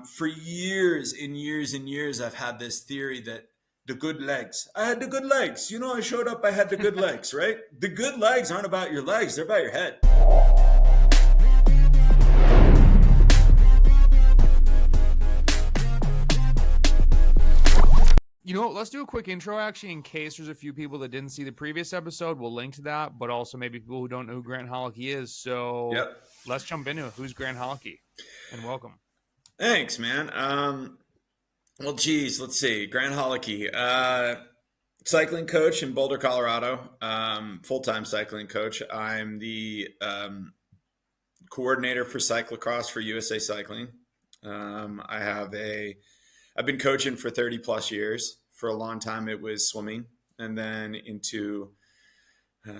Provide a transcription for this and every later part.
For years and years and years, I've had this theory that the good legs. I had the good legs. I showed up, I had the good legs, right? The good legs aren't about your legs, they're about your head. Let's do a quick intro, actually, in case there's a few people that didn't see the previous episode. We'll link to that, but also maybe people who don't know who Grant Holicky is. So Let's jump into it. Who's Grant Holicky? And welcome. Thanks, man. Let's see. Grant Holicky, cycling coach in Boulder, Colorado, full-time cycling coach. I'm the coordinator for Cyclocross for USA Cycling. I've been coaching for 30 plus years. For a long time, it was swimming, and then into,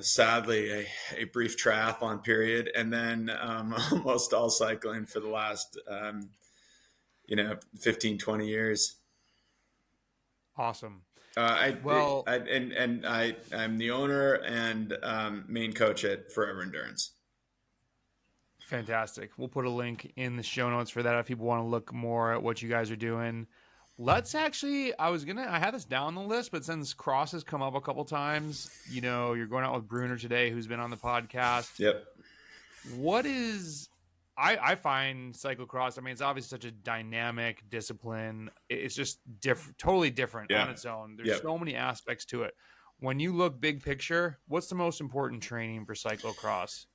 sadly, a brief triathlon period, and then almost all cycling for the last, 15, 20 years. Awesome. I'm the owner and main coach at Forever Endurance. Fantastic. We'll put a link in the show notes for that if people want to look more at what you guys are doing. Let's actually, I had this down the list, but since cross has come up a couple times, you're going out with Bruner today, who's been on the podcast. Yep. I find cyclocross, it's obviously such a dynamic discipline. It's just totally different on its own. There's so many aspects to it. When you look big picture, what's the most important training for cyclocross?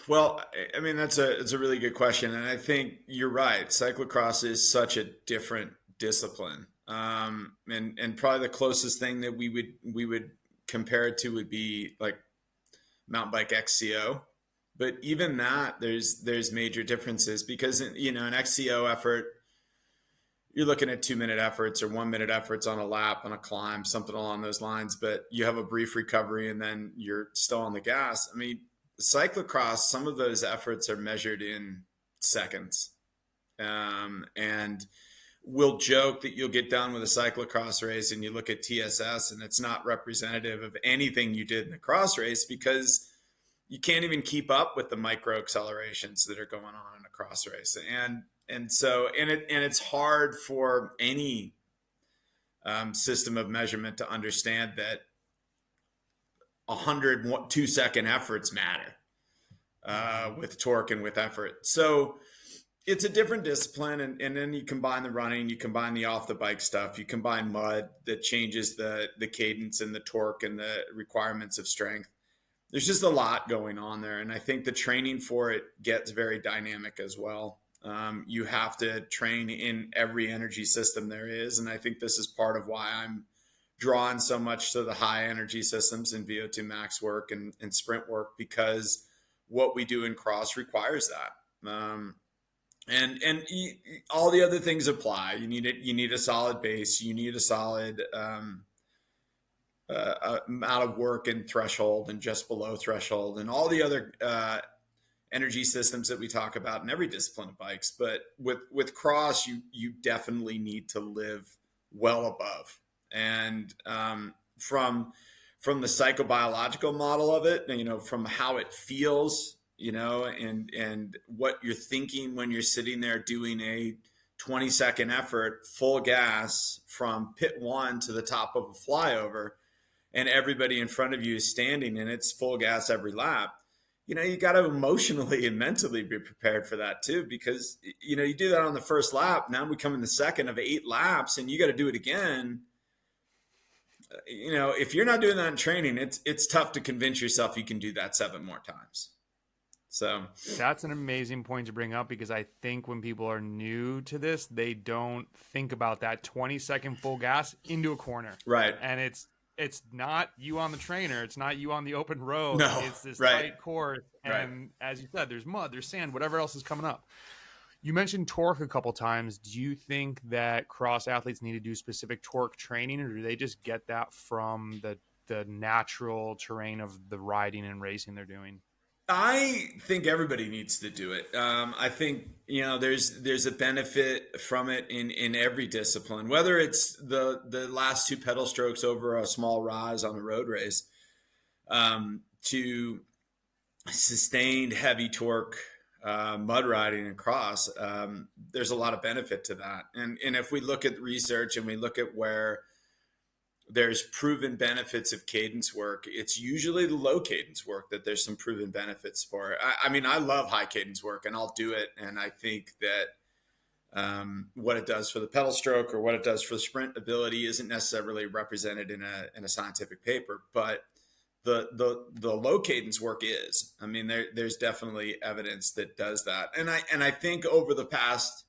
Well, it's a really good question. And I think you're right. Cyclocross is such a different discipline. And probably the closest thing that we would compare it to would be like mountain bike XCO. But even that, there's major differences because, an XCO effort, you're looking at 2-minute efforts or 1-minute efforts on a lap, on a climb, something along those lines. But you have a brief recovery and then you're still on the gas. Cyclocross, some of those efforts are measured in seconds. And we'll joke that you'll get done with a cyclocross race and you look at TSS and it's not representative of anything you did in the cross race because you can't even keep up with the micro accelerations that are going on in a cross race. And it's hard for any system of measurement to understand that 2-second efforts matter with torque and with effort. So it's a different discipline. And then you combine the running, you combine the off the bike stuff, you combine mud that changes the cadence and the torque and the requirements of strength. There's just a lot going on there. And I think the training for it gets very dynamic as well. You have to train in every energy system there is. And I think this is part of why I'm drawn so much to the high energy systems and VO2 max work and sprint work, because what we do in cross requires that. And all the other things apply. You need a solid base. You need a solid amount of work and threshold and just below threshold and all the other energy systems that we talk about in every discipline of bikes. But with cross, you definitely need to live well above. And from the psychobiological model of it, from how it feels, and what you're thinking when you're sitting there doing a 20-second effort, full gas from pit 1 to the top of a flyover, and everybody in front of you is standing and it's full gas every lap. You got to emotionally and mentally be prepared for that too, because, you do that on the first lap. Now we come in the second of 8 laps and you got to do it again. If you're not doing that in training, it's tough to convince yourself you can do that 7 more times. So that's an amazing point to bring up, because I think when people are new to this, they don't think about that 20-second full gas into a corner. Right. And it's not you on the trainer. It's not you on the open road. No, it's this tight course. And as you said, there's mud, there's sand, whatever else is coming up. You mentioned torque a couple times. Do you think that cross athletes need to do specific torque training, or do they just get that from the natural terrain of the riding and racing they're doing? I think everybody needs to do it. I think, there's a benefit from it in every discipline, whether it's the last 2 pedal strokes over a small rise on a road race, to sustained heavy torque mud riding and cross, there's a lot of benefit to that. And if we look at research and we look at where there's proven benefits of cadence work, it's usually the low cadence work that there's some proven benefits for. I mean, I love high cadence work and I'll do it. And I think that what it does for the pedal stroke or what it does for the sprint ability isn't necessarily represented in a scientific paper, but the low cadence work is. I mean, there's definitely evidence that does that. And I think over the past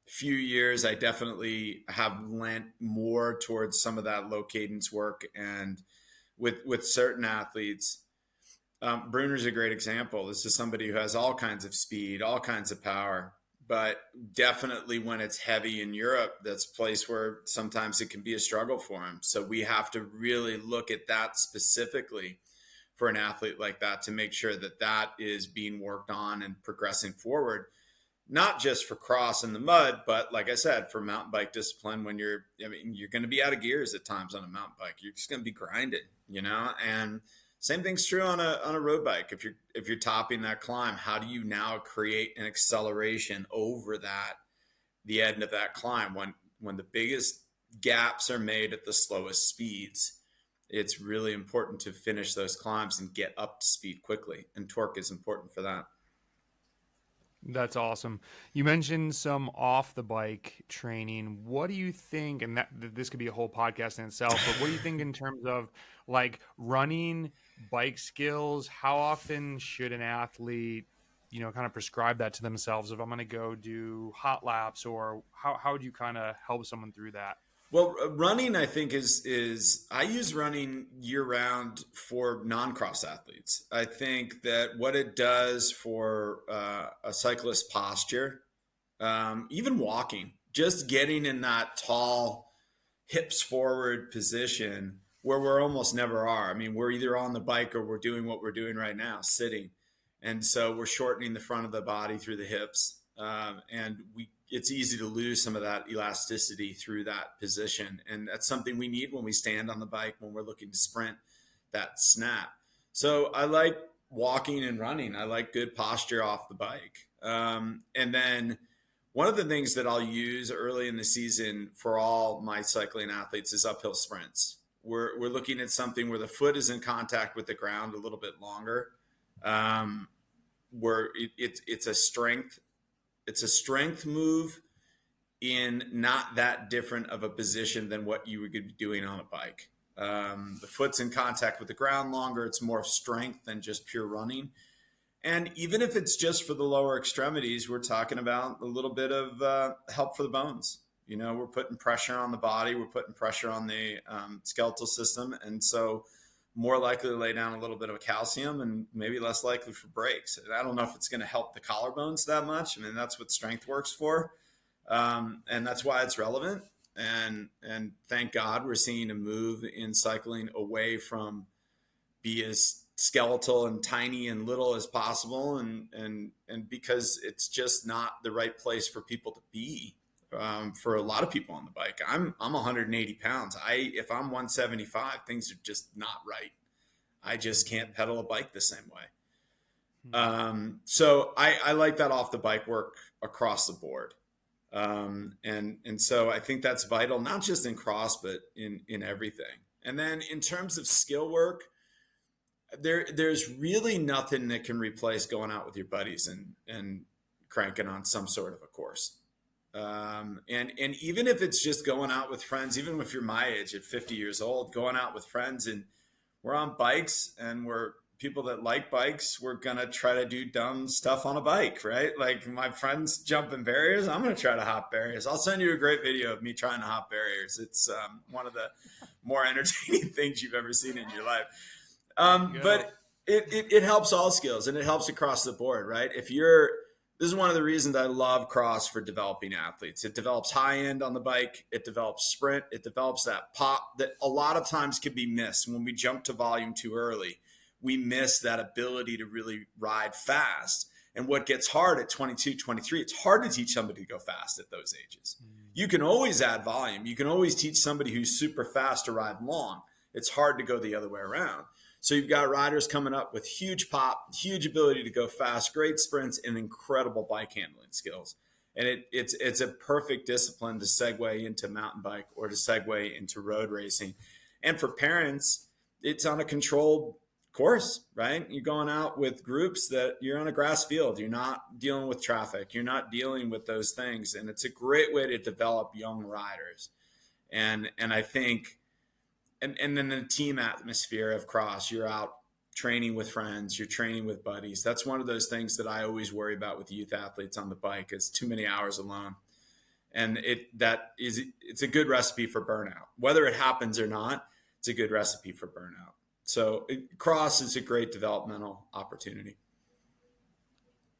few years, I definitely have lent more towards some of that low cadence work. And with certain athletes, Bruner's a great example. This is somebody who has all kinds of speed, all kinds of power, but definitely when it's heavy in Europe, that's a place where sometimes it can be a struggle for him. So we have to really look at that specifically for an athlete like that to make sure that that is being worked on and progressing forward. Not just for cross in the mud, but like I said, for mountain bike discipline, when you're going to be out of gears at times on a mountain bike. You're just going to be grinding, and same thing's true on a road bike. If you're topping that climb, how do you now create an acceleration over the end of that climb when the biggest gaps are made at the slowest speeds? It's really important to finish those climbs and get up to speed quickly, and torque is important for that. That's awesome. You mentioned some off the bike training. What do you think, and this could be a whole podcast in itself, but what do you think in terms of like running, bike skills? How often should an athlete, kind of prescribe that to themselves? If I'm going to go do hot laps, or how would you kind of help someone through that? Well, running, I think is I use running year round for non-cross athletes. I think that what it does for a cyclist posture, even walking, just getting in that tall, hips forward position where we're almost never are. I mean, we're either on the bike or we're doing what we're doing right now, sitting. And so we're shortening the front of the body through the hips. And it's easy to lose some of that elasticity through that position. And that's something we need when we stand on the bike, when we're looking to sprint, that snap. So I like walking and running. I like good posture off the bike. And then one of the things that I'll use early in the season for all my cycling athletes is uphill sprints. We're looking at something where the foot is in contact with the ground a little bit longer, where it's a strength move in not that different of a position than what you would be doing on a bike. The foot's in contact with the ground longer. It's more strength than just pure running. And even if it's just for the lower extremities, we're talking about a little bit of help for the bones. We're putting pressure on the body. We're putting pressure on the skeletal system. And so more likely to lay down a little bit of calcium and maybe less likely for breaks. And I don't know if it's going to help the collarbones that much. I mean, that's what strength works for. And that's why it's relevant. And thank God we're seeing a move in cycling away from be as skeletal and tiny and little as possible. And because it's just not the right place for people to be. For a lot of people on the bike, I'm 180 pounds. If I'm 175, things are just not right. I just can't pedal a bike the same way. So I like that off the bike work across the board. And so I think that's vital, not just in cross, but in everything. And then in terms of skill work, there's really nothing that can replace going out with your buddies and cranking on some sort of a course. And even if it's just going out with friends, even if you're my age at 50 years old, going out with friends and we're on bikes and we're people that like bikes, we're going to try to do dumb stuff on a bike, right? Like my friends jumping barriers. I'm going to try to hop barriers. I'll send you a great video of me trying to hop barriers. It's one of the more entertaining things you've ever seen in your life. But it helps all skills and it helps across the board, right? This is one of the reasons I love cross for developing athletes. It develops high end on the bike. It develops sprint. It develops that pop that a lot of times can be missed when we jump to volume too early. We miss that ability to really ride fast. And what gets hard at 22, 23, it's hard to teach somebody to go fast at those ages. You can always add volume. You can always teach somebody who's super fast to ride long. It's hard to go the other way around. So you've got riders coming up with huge pop, huge ability to go fast, great sprints, and incredible bike handling skills. And it's a perfect discipline to segue into mountain bike or to segue into road racing. And for parents, it's on a controlled course, right? You're going out with groups that you're on a grass field. You're not dealing with traffic. You're not dealing with those things. And it's a great way to develop young riders. And I think, and then the team atmosphere of cross, you're out training with friends, you're training with buddies. That's one of those things that I always worry about with youth athletes on the bike is too many hours alone. And it's a good recipe for burnout. Whether it happens or not, it's a good recipe for burnout. So cross is a great developmental opportunity.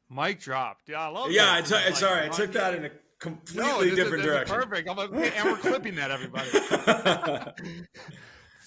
Mic drop. Yeah, I love Yeah, that. sorry, I took that in a completely different direction. Perfect. I'm like, okay, and we're clipping that, everybody.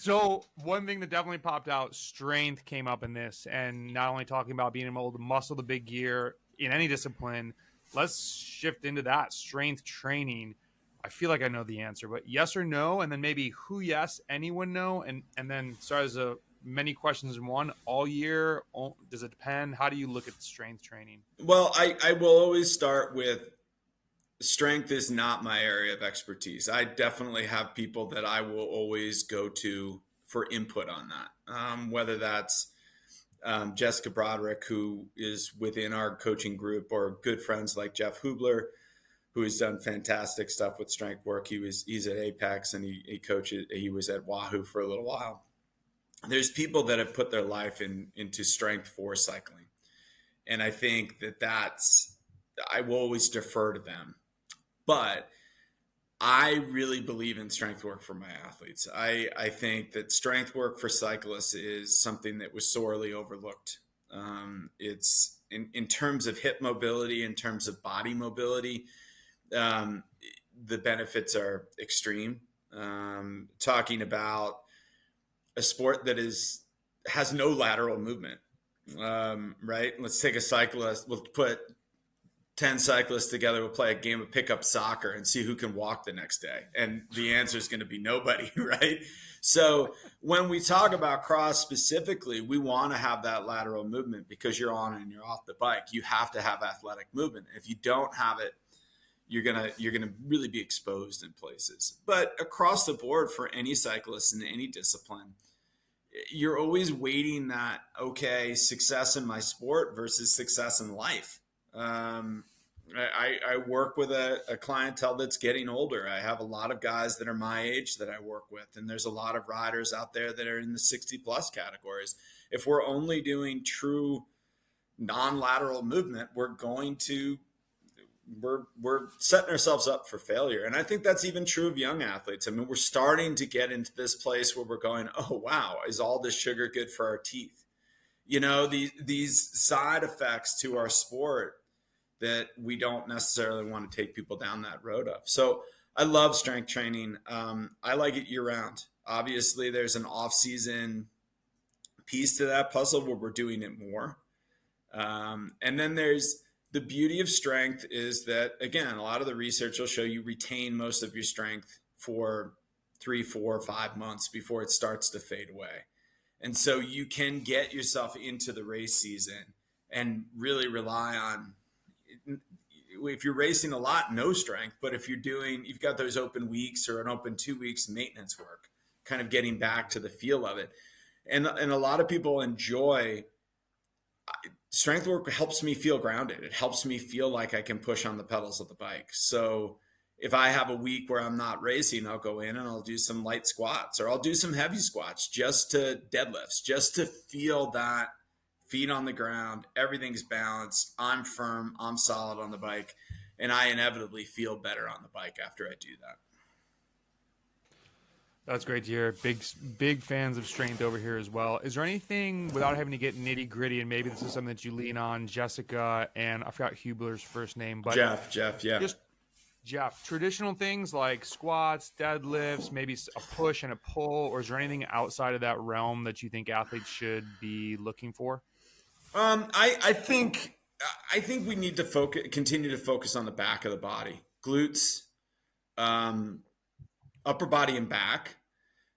So one thing that definitely popped out, strength came up in this, and not only talking about being able to muscle the big gear in any discipline, let's shift into that strength training. I feel like I know the answer, but yes or no, and then maybe who yes, anyone no, and then sorry, there's a many questions in one. All year, does it depend? How do you look at strength training? Well, I will always start with strength is not my area of expertise. I definitely have people that I will always go to for input on that, whether that's Jessica Broderick, who is within our coaching group, or good friends like Jeff Hubler, who has done fantastic stuff with strength work. He's at Apex and he was at Wahoo for a little while. There's people that have put their life into strength for cycling. And I think I will always defer to them. But I really believe in strength work for my athletes. I think that strength work for cyclists is something that was sorely overlooked. It's in terms of hip mobility, in terms of body mobility, the benefits are extreme. Talking about a sport that has no lateral movement, right? Let's take a cyclist. We'll put 10 cyclists together, we'll play a game of pickup soccer and see who can walk the next day. And the answer is going to be nobody, right? So when we talk about cross specifically, we want to have that lateral movement because you're on and you're off the bike. You have to have athletic movement. If you don't have it, you're gonna really be exposed in places. But across the board for any cyclist in any discipline, you're always weighting that, okay, success in my sport versus success in life. I work with a clientele that's getting older. I have a lot of guys that are my age that I work with, and there's a lot of riders out there that are in the 60 plus categories. If we're only doing true non-lateral movement, we're setting ourselves up for failure. And I think that's even true of young athletes. I mean, we're starting to get into this place where we're going, oh, wow, is all this sugar good for our teeth? You know, these side effects to our sport that we don't necessarily want to take people down that road of. So I love strength training. I like it year round. Obviously, there's an off-season piece to that puzzle where we're doing it more. And then there's the beauty of strength is that, again, a lot of the research will show you retain most of your strength for 3, 4, 5 months before it starts to fade away. And so you can get yourself into the race season and really rely on, if you're racing a lot, no strength, but if you've got those open weeks or an open 2 weeks maintenance work, kind of getting back to the feel of it. And a lot of people enjoy strength work. Helps me feel grounded. It helps me feel like I can push on the pedals of the bike. So if I have a week where I'm not racing, I'll go in and I'll do some light squats, or I'll do some heavy squats, just to deadlifts, just to feel that feet on the ground, everything's balanced, I'm firm, I'm solid on the bike, and I inevitably feel better on the bike after I do that. That's great to hear. Big fans of strength over here as well. Is there anything, without having to get nitty gritty, and maybe this is something that you lean on, Jessica, and I forgot Hubler's first name, but Jeff, yeah. Just Jeff, traditional things like squats, deadlifts, maybe a push and a pull, or is there anything outside of that realm that you think athletes should be looking for? I think we need to continue to focus on the back of the body, glutes, upper body and back.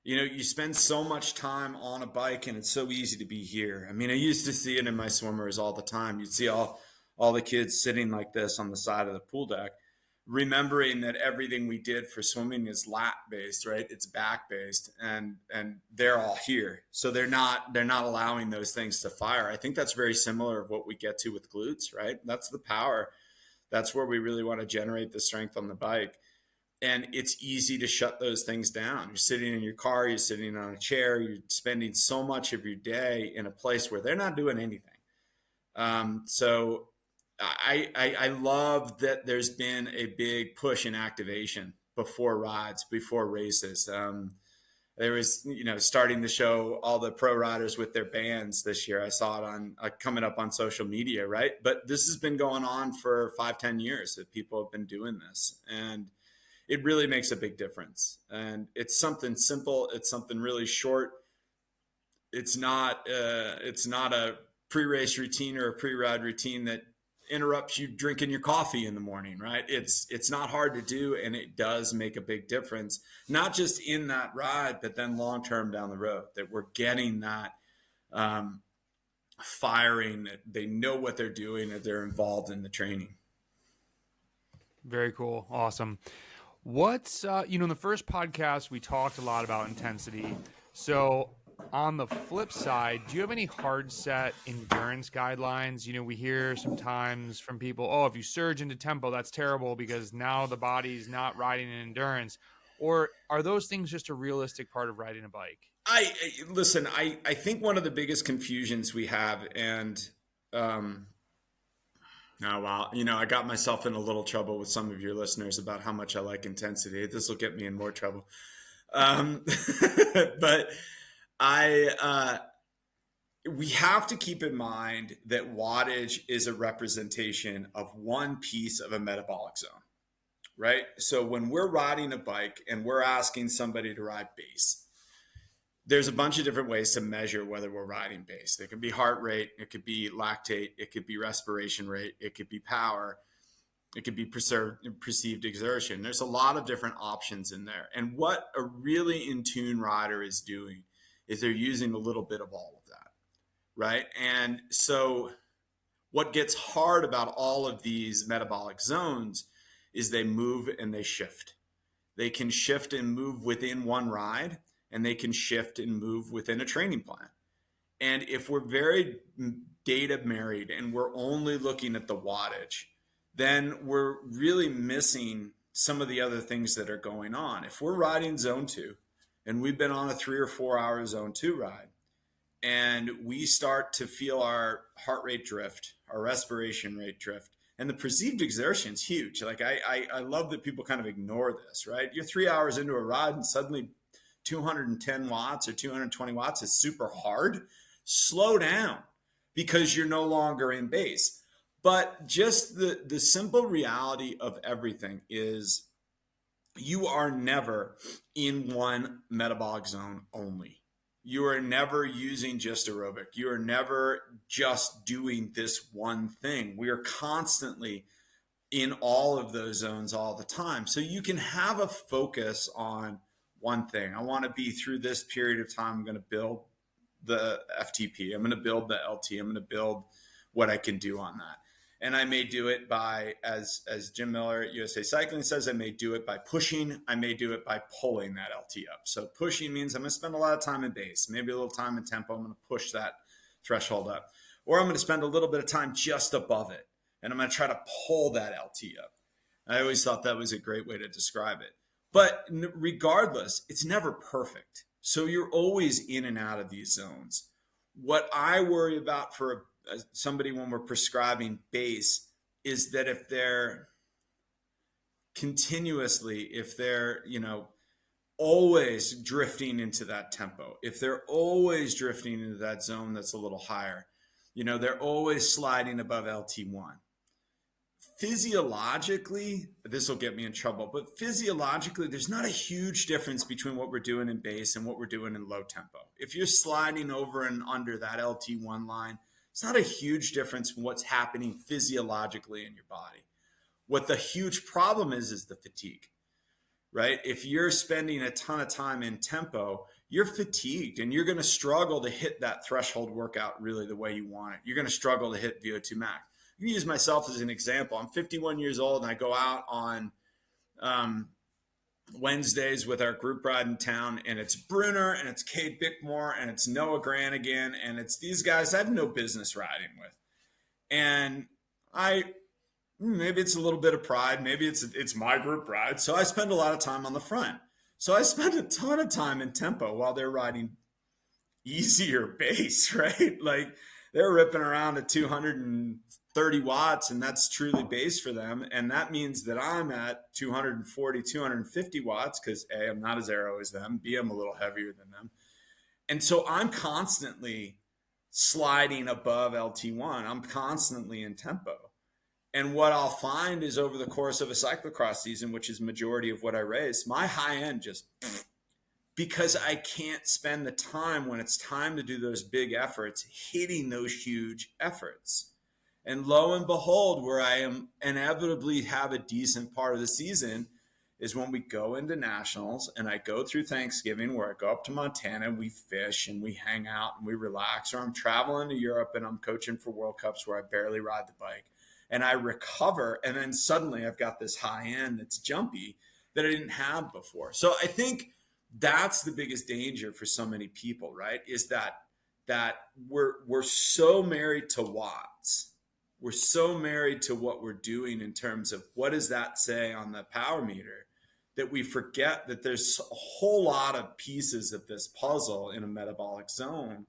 You spend so much time on a bike and it's so easy to be here. I mean, I used to see it in my swimmers all the time. You'd see all the kids sitting like this on the side of the pool deck, remembering that everything we did for swimming is lat based, right? It's back based, and they're all here. So they're not allowing those things to fire. I think that's very similar of what we get to with glutes, right? That's the power. That's where we really want to generate the strength on the bike. And it's easy to shut those things down. You're sitting in your car, you're sitting on a chair, you're spending so much of your day in a place where they're not doing anything. So I love that there's been a big push in activation before rides, before races. There was, starting to show all the pro riders with their bands this year. I saw it on coming up on social media, right? But this has been going on for 5-10 years that people have been doing this, and it really makes a big difference. And it's something simple. It's something really short. It's not a pre-race routine or a pre-ride routine that interrupts you drinking your coffee in the morning, right? It's not hard to do, and it does make a big difference, not just in that ride, but then long term down the road, that we're getting that firing, that they know what they're doing, that they're involved in the training. Very cool. Awesome. What's in the first podcast we talked a lot about intensity. So on the flip side, do you have any hard set endurance guidelines? We hear sometimes from people, oh, if you surge into tempo, that's terrible because now the body's not riding in endurance. Or are those things just a realistic part of riding a bike? Listen, I think one of the biggest confusions we have, and oh, wow. I got myself in a little trouble with some of your listeners about how much I like intensity. This will get me in more trouble. But we have to keep in mind that wattage is a representation of one piece of a metabolic zone, right? So when we're riding a bike and we're asking somebody to ride base, there's a bunch of different ways to measure whether we're riding base. It could be heart rate, it could be lactate, it could be respiration rate, it could be power, it could be perceived exertion. There's a lot of different options in there. And what a really in tune rider is doing is they're using a little bit of all of that, right? And so what gets hard about all of these metabolic zones is they move and they shift. They can shift and move within one ride, and they can shift and move within a training plan. And if we're very data married and we're only looking at the wattage, then we're really missing some of the other things that are going on. If we're riding zone 2 and we've been on a 3 or 4 hour zone 2 ride, and we start to feel our heart rate drift, our respiration rate drift, and the perceived exertion is huge. Like I love that people kind of ignore this, right? You're 3 hours into a ride and suddenly 210 watts or 220 watts is super hard. Slow down because you're no longer in base. But just the simple reality of everything is you are never in one metabolic zone only. You are never using just aerobic. You are never just doing this one thing. We are constantly in all of those zones all the time. So you can have a focus on one thing. I want to be through this period of time. I'm going to build the FTP. I'm going to build the LT. I'm going to build what I can do on that. And I may do it by, as Jim Miller at USA Cycling says, I may do it by pushing. I may do it by pulling that LT up. So pushing means I'm going to spend a lot of time in base, maybe a little time in tempo. I'm going to push that threshold up. Or I'm going to spend a little bit of time just above it, and I'm going to try to pull that LT up. I always thought that was a great way to describe it. But regardless, it's never perfect. So you're always in and out of these zones. What I worry about for somebody when we're prescribing base is that if they're continuously, if they're, always drifting into that tempo, if they're always drifting into that zone that's a little higher, they're always sliding above LT1. Physiologically, this will get me in trouble, but physiologically, there's not a huge difference between what we're doing in base and what we're doing in low tempo. If you're sliding over and under that LT1 line, it's not a huge difference in what's happening physiologically in your body. What the huge problem is the fatigue. right? If you're spending a ton of time in tempo, you're fatigued and you're going to struggle to hit that threshold workout really the way you want it. You're going to struggle to hit VO2 max. I can use myself as an example. I'm 51 years old and I go out on um, Wednesdays with our group ride in town, and it's Brunner and it's Cade Bickmore and it's Noah Granigan and it's these guys I have no business riding with. And I maybe it's a little bit of pride, maybe it's my group ride, so I spend a lot of time on the front. So I spend a ton of time in tempo while they're riding easier base, right? Like they're ripping around at 230 watts, and that's truly base for them. And that means that I'm at 240, 250 watts because A, I'm not as aero as them, B, I'm a little heavier than them. And so I'm constantly sliding above LT1. I'm constantly in tempo. And what I'll find is over the course of a cyclocross season, which is majority of what I race, my high end just because I can't spend the time when it's time to do those big efforts, hitting those huge efforts. And lo and behold, where I am inevitably have a decent part of the season is when we go into nationals and I go through Thanksgiving where I go up to Montana and we fish and we hang out and we relax, or I'm traveling to Europe and I'm coaching for World Cups where I barely ride the bike and I recover. And then suddenly I've got this high end that's jumpy that I didn't have before. So I think that's the biggest danger for so many people, right? Is that we're so married to watts. We're so married to what we're doing in terms of what does that say on the power meter that we forget that there's a whole lot of pieces of this puzzle in a metabolic zone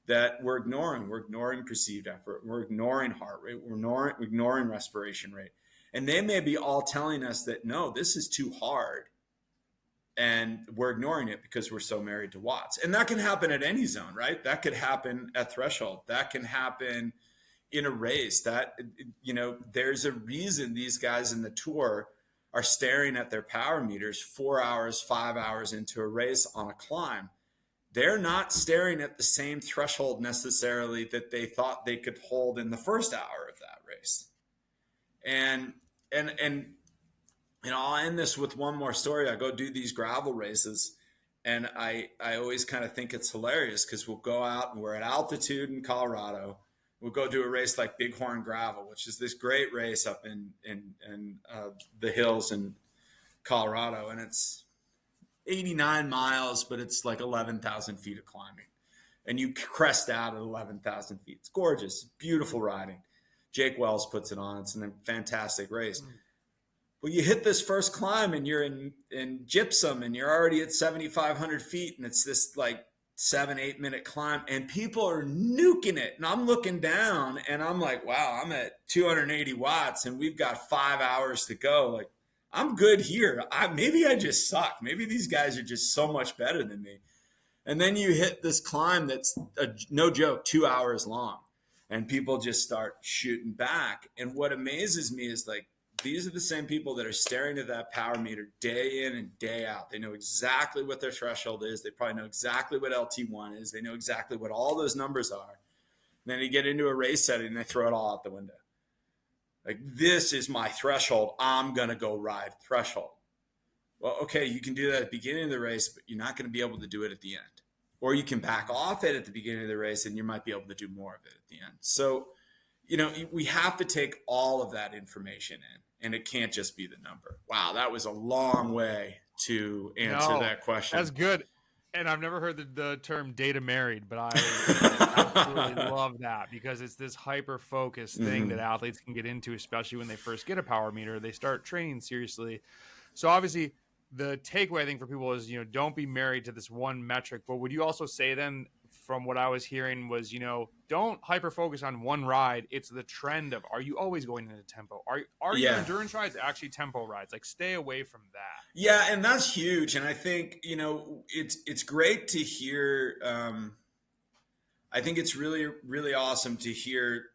that we're ignoring. We're ignoring perceived effort. We're ignoring heart rate. We're ignoring respiration rate. And they may be all telling us that, no, this is too hard. And we're ignoring it because we're so married to watts. And that can happen at any zone, right? That could happen at threshold. That can happen in a race. That, there's a reason these guys in the tour are staring at their power meters 4 hours, 5 hours into a race on a climb. They're not staring at the same threshold necessarily that they thought they could hold in the first hour of that race. And I'll end this with one more story. I go do these gravel races, and I always kind of think it's hilarious because we'll go out and we're at altitude in Colorado. We'll go do a race like Bighorn Gravel, which is this great race up in the hills in Colorado, and it's 89 miles, but it's like 11,000 feet of climbing, and you crest out at 11,000 feet. It's gorgeous, beautiful riding. Jake Wells puts it on. It's a fantastic race. Well, you hit this first climb and you're in gypsum and you're already at 7,500 feet, and it's this like 7-8 minute climb and people are nuking it. And I'm looking down and I'm like, wow, I'm at 280 watts and we've got 5 hours to go. Like, I'm good here. Maybe I just suck. Maybe these guys are just so much better than me. And then you hit this climb that's no joke, 2 hours long, and people just start shooting back. And what amazes me is like, these are the same people that are staring at that power meter day in and day out. They know exactly what their threshold is. They probably know exactly what LT1 is. They know exactly what all those numbers are. And then they get into a race setting and they throw it all out the window. Like, this is my threshold. I'm going to go ride threshold. Well, okay, you can do that at the beginning of the race, but you're not going to be able to do it at the end. Or you can back off it at the beginning of the race and you might be able to do more of it at the end. So, we have to take all of that information in. And it can't just be the number. Wow, that was a long way to answer that question. That's good. And I've never heard the term data married, but I absolutely love that because it's this hyper-focused thing that athletes can get into, especially when they first get a power meter. They start training seriously. So obviously, the takeaway I think for people is, don't be married to this one metric. But would you also say then, from what I was hearing was, don't hyper focus on one ride. It's the trend of, are you always going into tempo? Are your endurance rides actually tempo rides? Like, stay away from that. Yeah. And that's huge. And I think, it's great to hear. I think it's really, really awesome to hear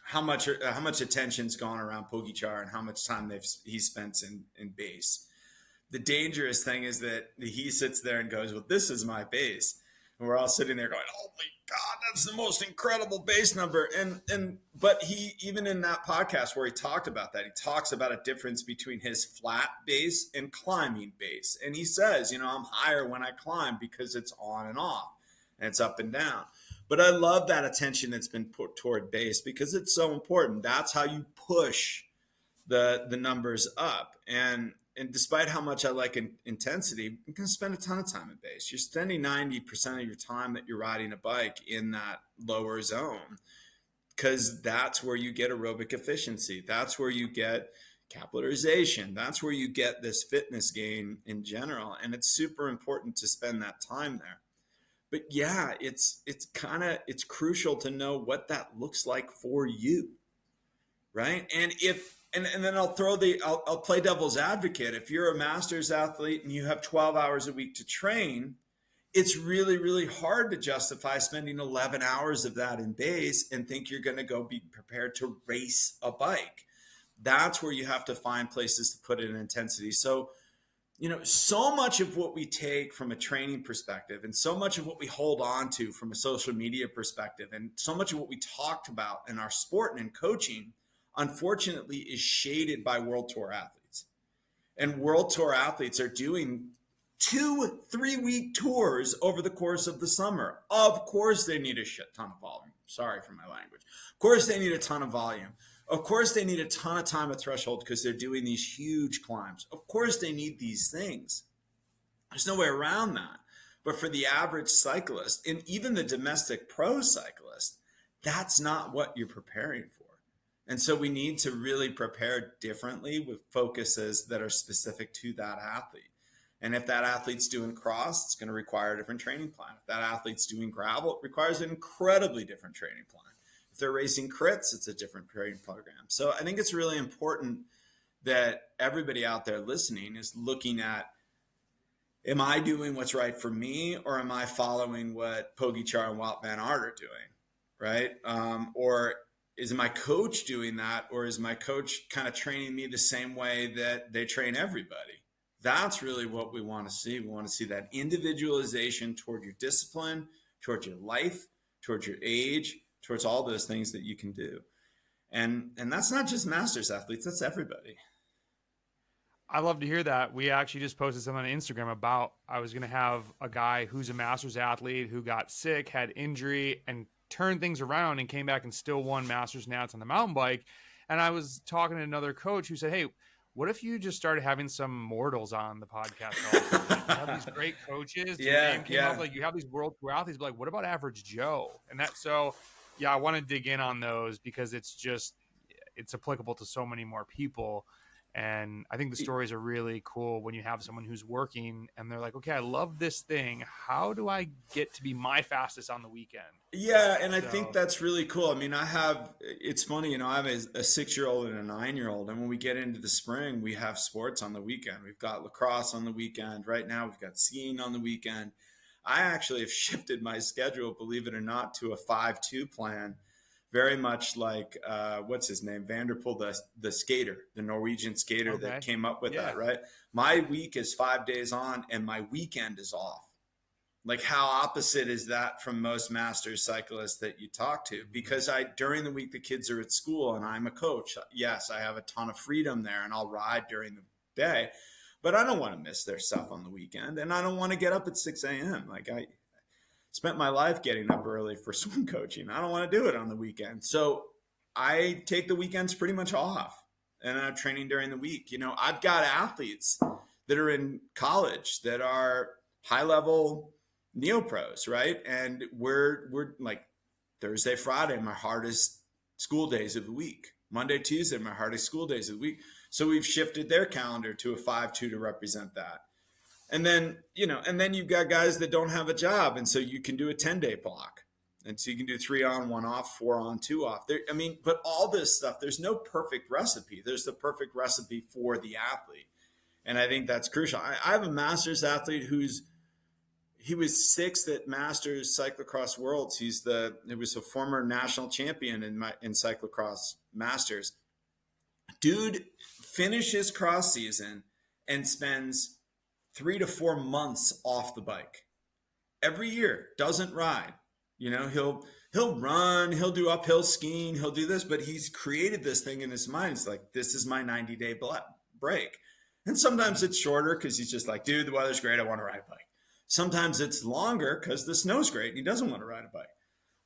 how much attention's gone around Pogačar and how much time he spent in base. The dangerous thing is that he sits there and goes, well, this is my base. And we're all sitting there going, oh my God, that's the most incredible base number. But he, even in that podcast where he talked about that, he talks about a difference between his flat base and climbing base. And he says, I'm higher when I climb because it's on and off and it's up and down. But I love that attention that's been put toward base because it's so important. That's how you push the numbers up. And despite how much I like intensity, you can spend a ton of time at base. You're spending 90% of your time that you're riding a bike in that lower zone because that's where you get aerobic efficiency. That's where you get capillarization. That's where you get this fitness gain in general. And it's super important to spend that time there. But yeah, it's crucial to know what that looks like for you, right? And then I'll play devil's advocate. If you're a master's athlete and you have 12 hours a week to train, it's really, really hard to justify spending 11 hours of that in base and think you're going to go be prepared to race a bike. That's where you have to find places to put it in intensity. So, so much of what we take from a training perspective and so much of what we hold on to from a social media perspective and so much of what we talked about in our sport and in coaching, unfortunately, is shaded by World Tour athletes. And World Tour athletes are doing 2-3 week tours over the course of the summer. Of course, they need a shit ton of volume. Sorry for my language. Of course, they need a ton of volume. Of course, they need a ton of time at threshold because they're doing these huge climbs. Of course, they need these things. There's no way around that. But for the average cyclist, and even the domestic pro cyclist, that's not what you're preparing for. And so we need to really prepare differently with focuses that are specific to that athlete. And if that athlete's doing cross, it's going to require a different training plan. If that athlete's doing gravel, it requires an incredibly different training plan. If they're racing crits, it's a different training program. So I think it's really important that everybody out there listening is looking at, am I doing what's right for me, or am I following what Pogacar and Wout van Aert are doing, right? Or is my coach doing that, or is my coach kind of training me the same way that they train everybody? That's really what we want to see. We want to see that individualization toward your discipline, towards your life, towards your age, towards all those things that you can do. And that's not just masters athletes, that's everybody. I love to hear that. We actually just posted something on Instagram about, I was going to have a guy who's a masters athlete who got sick, had injury, and turned things around and came back and still won masters nats on the mountain bike. And I was talking to another coach who said, hey, what if you just started having some mortals on the podcast also? Like, you have these great coaches. Your name came up, like you have these world tour athletes, but like, what about average Joe? And I want to dig in on those because it's applicable to so many more people. And I think the stories are really cool when you have someone who's working and they're like, okay, I love this thing. How do I get to be my fastest on the weekend? Yeah. And I think that's really cool. I mean, it's funny, I have a 6-year-old and a 9-year-old. And when we get into the spring, we have sports on the weekend. We've got lacrosse on the weekend. Right now, we've got skiing on the weekend. I actually have shifted my schedule, believe it or not, to a 5-2 plan. Very much like, what's his name? Vanderpool, the skater, the Norwegian skater that came up with that, right? My week is 5 days on and my weekend is off. Like, how opposite is that from most masters cyclists that you talk to? Because during the week, the kids are at school and I'm a coach. Yes, I have a ton of freedom there and I'll ride during the day, but I don't want to miss their stuff on the weekend. And I don't want to get up at 6 a.m. Like, I spent my life getting up early for swim coaching. I don't want to do it on the weekend. So I take the weekends pretty much off and I'm training during the week. I've got athletes that are in college that are high level neopros, right? And we're like Thursday, Friday, my hardest school days of the week. Monday, Tuesday, my hardest school days of the week. So we've shifted their calendar to a 5-2 to represent that. And then, you've got guys that don't have a job. And so you can do a 10-day block. And so you can do 3 on, 1 off, 4 on, 2 off. But all this stuff, there's no perfect recipe. There's the perfect recipe for the athlete. And I think that's crucial. I have a master's athlete he was 6th at Masters Cyclocross Worlds. He was a former national champion in Cyclocross Masters. Dude finishes cross season and spends 3 to 4 months off the bike. every year doesn't ride. He'll run, he'll do uphill skiing, he'll do this, but he's created this thing in his mind. It's like, this is my 90-day break. And sometimes it's shorter because he's just like, dude, the weather's great, I want to ride a bike. Sometimes it's longer because the snow's great and he doesn't want to ride a bike.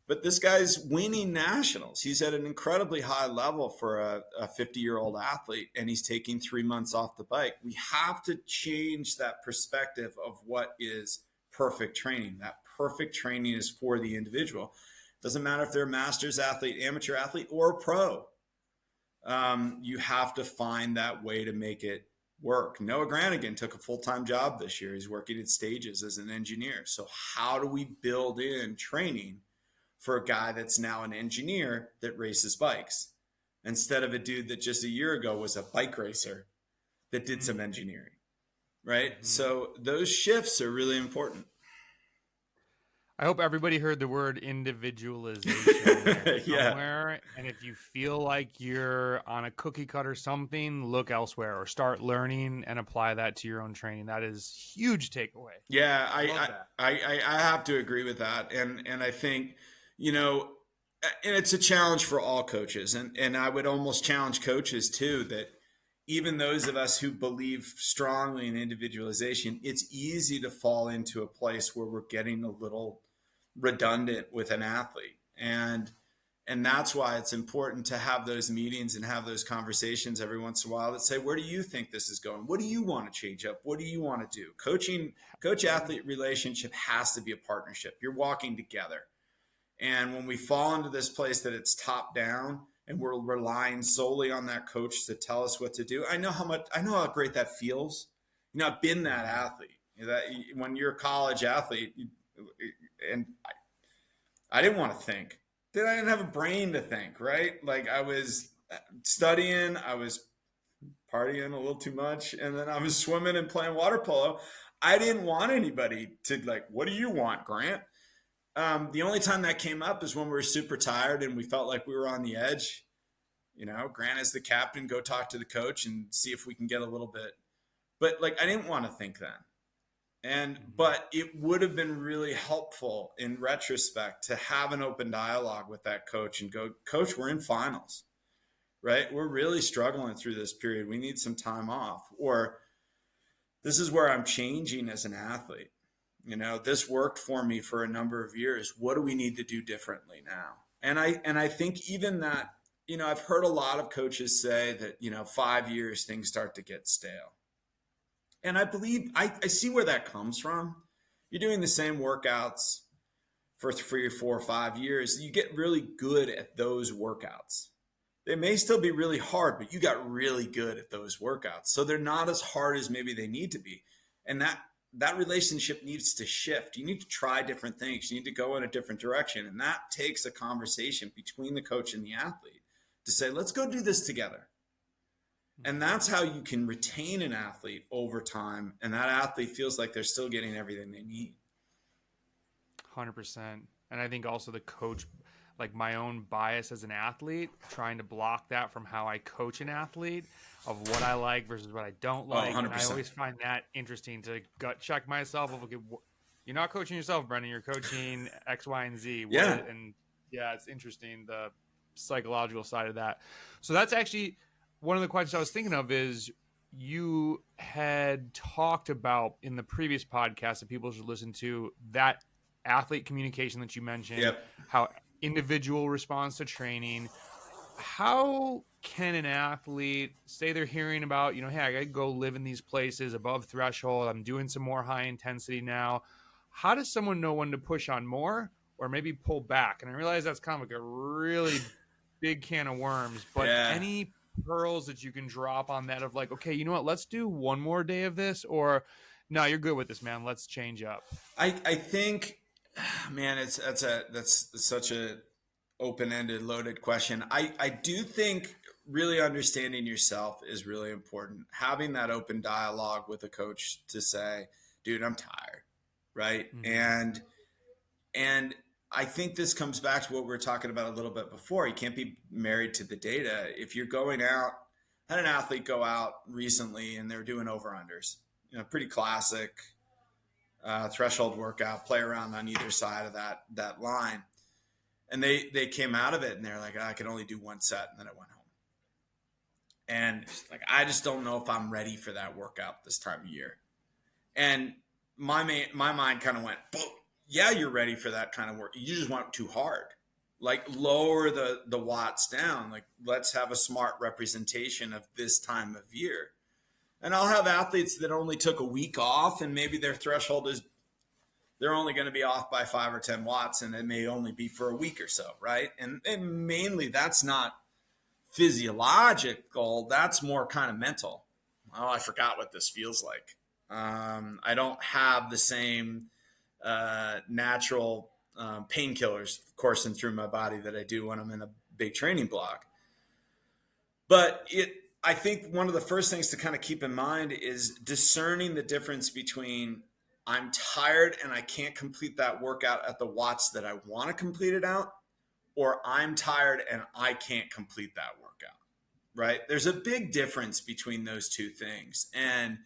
But this guy's winning nationals. He's at an incredibly high level for a 50-year-old athlete, and he's taking 3 months off the bike. We have to change that perspective of what is perfect training. That perfect training is for the individual. Doesn't matter if they're a master's athlete, amateur athlete, or pro. You have to find that way to make it work. Noah Granigan took a full-time job this year. He's working at Stages as an engineer. So how do we build in training for a guy that's now an engineer that races bikes instead of a dude that just a year ago was a bike racer that did some engineering, right? So those shifts are really important. I hope everybody heard the word individualization there somewhere. And if you feel like you're on a cookie cutter something, look elsewhere or start learning and apply that to your own training. That is huge takeaway. Yeah, I have to agree with that. And I think, and it's a challenge for all coaches. And I would almost challenge coaches too, that even those of us who believe strongly in individualization, it's easy to fall into a place where we're getting a little redundant with an athlete. And that's why it's important to have those meetings and have those conversations every once in a while that say, where do you think this is going? What do you want to change up? What do you want to do? Coach athlete relationship has to be a partnership. You're walking together. And when we fall into this place that it's top down and we're relying solely on that coach to tell us what to do, I know how great that feels. I've been that athlete. That when you're a college athlete, and I didn't want to think. I didn't have a brain to think, right? Like I was studying, I was partying a little too much, and then I was swimming and playing water polo. I didn't want anybody to like, what do you want, Grant? The only time that came up is when we were super tired and we felt like we were on the edge. Grant is the captain, go talk to the coach and see if we can get a little bit. But like, I didn't want to think then. But it would have been really helpful in retrospect to have an open dialogue with that coach and go, Coach, we're in finals, right? We're really struggling through this period. We need some time off. Or this is where I'm changing as an athlete. This worked for me for a number of years. What do we need to do differently now? And I think even that, I've heard a lot of coaches say that, 5 years things start to get stale. And I believe I see where that comes from. You're doing the same workouts for 3 or 4 or 5 years. You get really good at those workouts. They may still be really hard, but you got really good at those workouts. So they're not as hard as maybe they need to be. And that relationship needs to shift. You need to try different things. You need to go in a different direction. And that takes a conversation between the coach and the athlete to say, let's go do this together. And that's how you can retain an athlete over time. And that athlete feels like they're still getting everything they need. 100%. And I think also the coach, like my own bias as an athlete, trying to block that from how I coach an athlete of what I like versus what I don't like. And I always find that interesting to gut check myself. Of, okay, you're not coaching yourself, Brendan. You're coaching X, Y, and Z. And it's interesting, the psychological side of that. So that's actually one of the questions I was thinking of is you had talked about in the previous podcast that people should listen to, that athlete communication that you mentioned, how individual response to training. How can an athlete say they're hearing about, hey, I got to go live in these places above threshold. I'm doing some more high intensity now. How does someone know when to push on more or maybe pull back? And I realize that's kind of like a really big can of worms, but any pearls that you can drop on that of like, okay, you know what, let's do one more day of this, or no, you're good with this, man, let's change up. I think, man, that's such a open-ended, loaded question. I do think really understanding yourself is really important. Having that open dialogue with a coach to say, dude, I'm tired, right? And I think this comes back to what we were talking about a little bit before. You can't be married to the data. If you're going out, I had an athlete go out recently and they're doing over-unders, pretty classic. threshold workout, play around on either side of that line. And they came out of it and they're like, I can only do one set, and then I went home. And like, I just don't know if I'm ready for that workout this time of year. And my mind kind of went, yeah, you're ready for that kind of work. You just went too hard. Like, lower the watts down. Like, let's have a smart representation of this time of year. And I'll have athletes that only took a week off, and maybe their threshold is they're only going to be off by 5 or 10 watts, and it may only be for a week or so, right? And mainly that's not physiological. That's more kind of mental. Oh, I forgot what this feels like. I don't have the same natural painkillers coursing through my body that I do when I'm in a big training block. But I think one of the first things to kind of keep in mind is discerning the difference between I'm tired and I can't complete that workout at the watts that I want to complete it out, or I'm tired and I can't complete that workout, right? There's a big difference between those two things. And,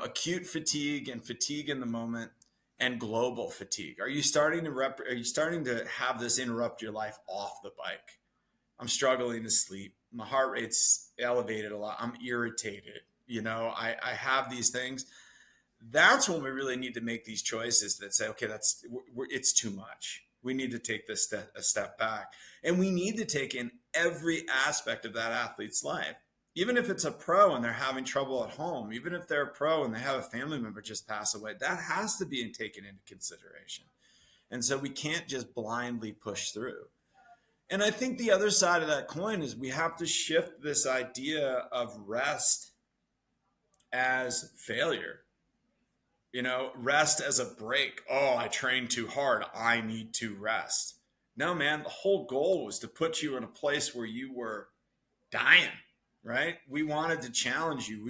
acute fatigue and fatigue in the moment and global fatigue. Are you starting to have this interrupt your life off the bike? I'm struggling to sleep. My heart rate's elevated a lot. I'm irritated. I have these things. That's when we really need to make these choices that say, okay, it's too much. We need to take this a step back. And we need to take in every aspect of that athlete's life. Even if it's a pro and they're having trouble at home, even if they're a pro and they have a family member just pass away, that has to be taken into consideration. And so we can't just blindly push through. And I think the other side of that coin is we have to shift this idea of rest as failure. Rest as a break. Oh, I trained too hard, I need to rest. No, man, the whole goal was to put you in a place where you were dying, right? We wanted to challenge you.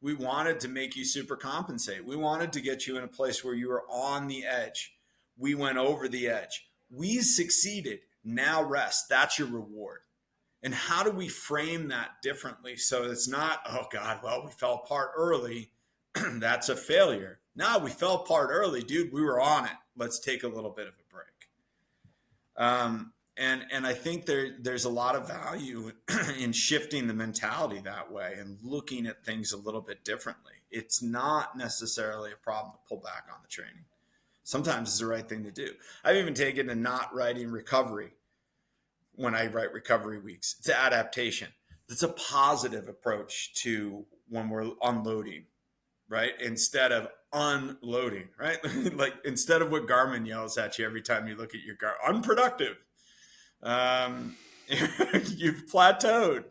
We wanted to make you super compensate. We wanted to get you in a place where you were on the edge. We went over the edge. We succeeded. Now rest. That's your reward. And how do we frame that differently so it's not, oh God, well, we fell apart early. That's a failure. No, we fell apart early, dude. We were on it. Let's take a little bit of a break. And I think there's a lot of value in shifting the mentality that way and looking at things a little bit differently. It's not necessarily a problem to pull back on the training. Sometimes it's the right thing to do. I've even taken to not writing recovery when I write recovery weeks. It's adaptation. It's a positive approach to when we're unloading, right? Instead of unloading, right? Like, instead of what Garmin yells at you every time you look at your Garmin, unproductive. You've plateaued.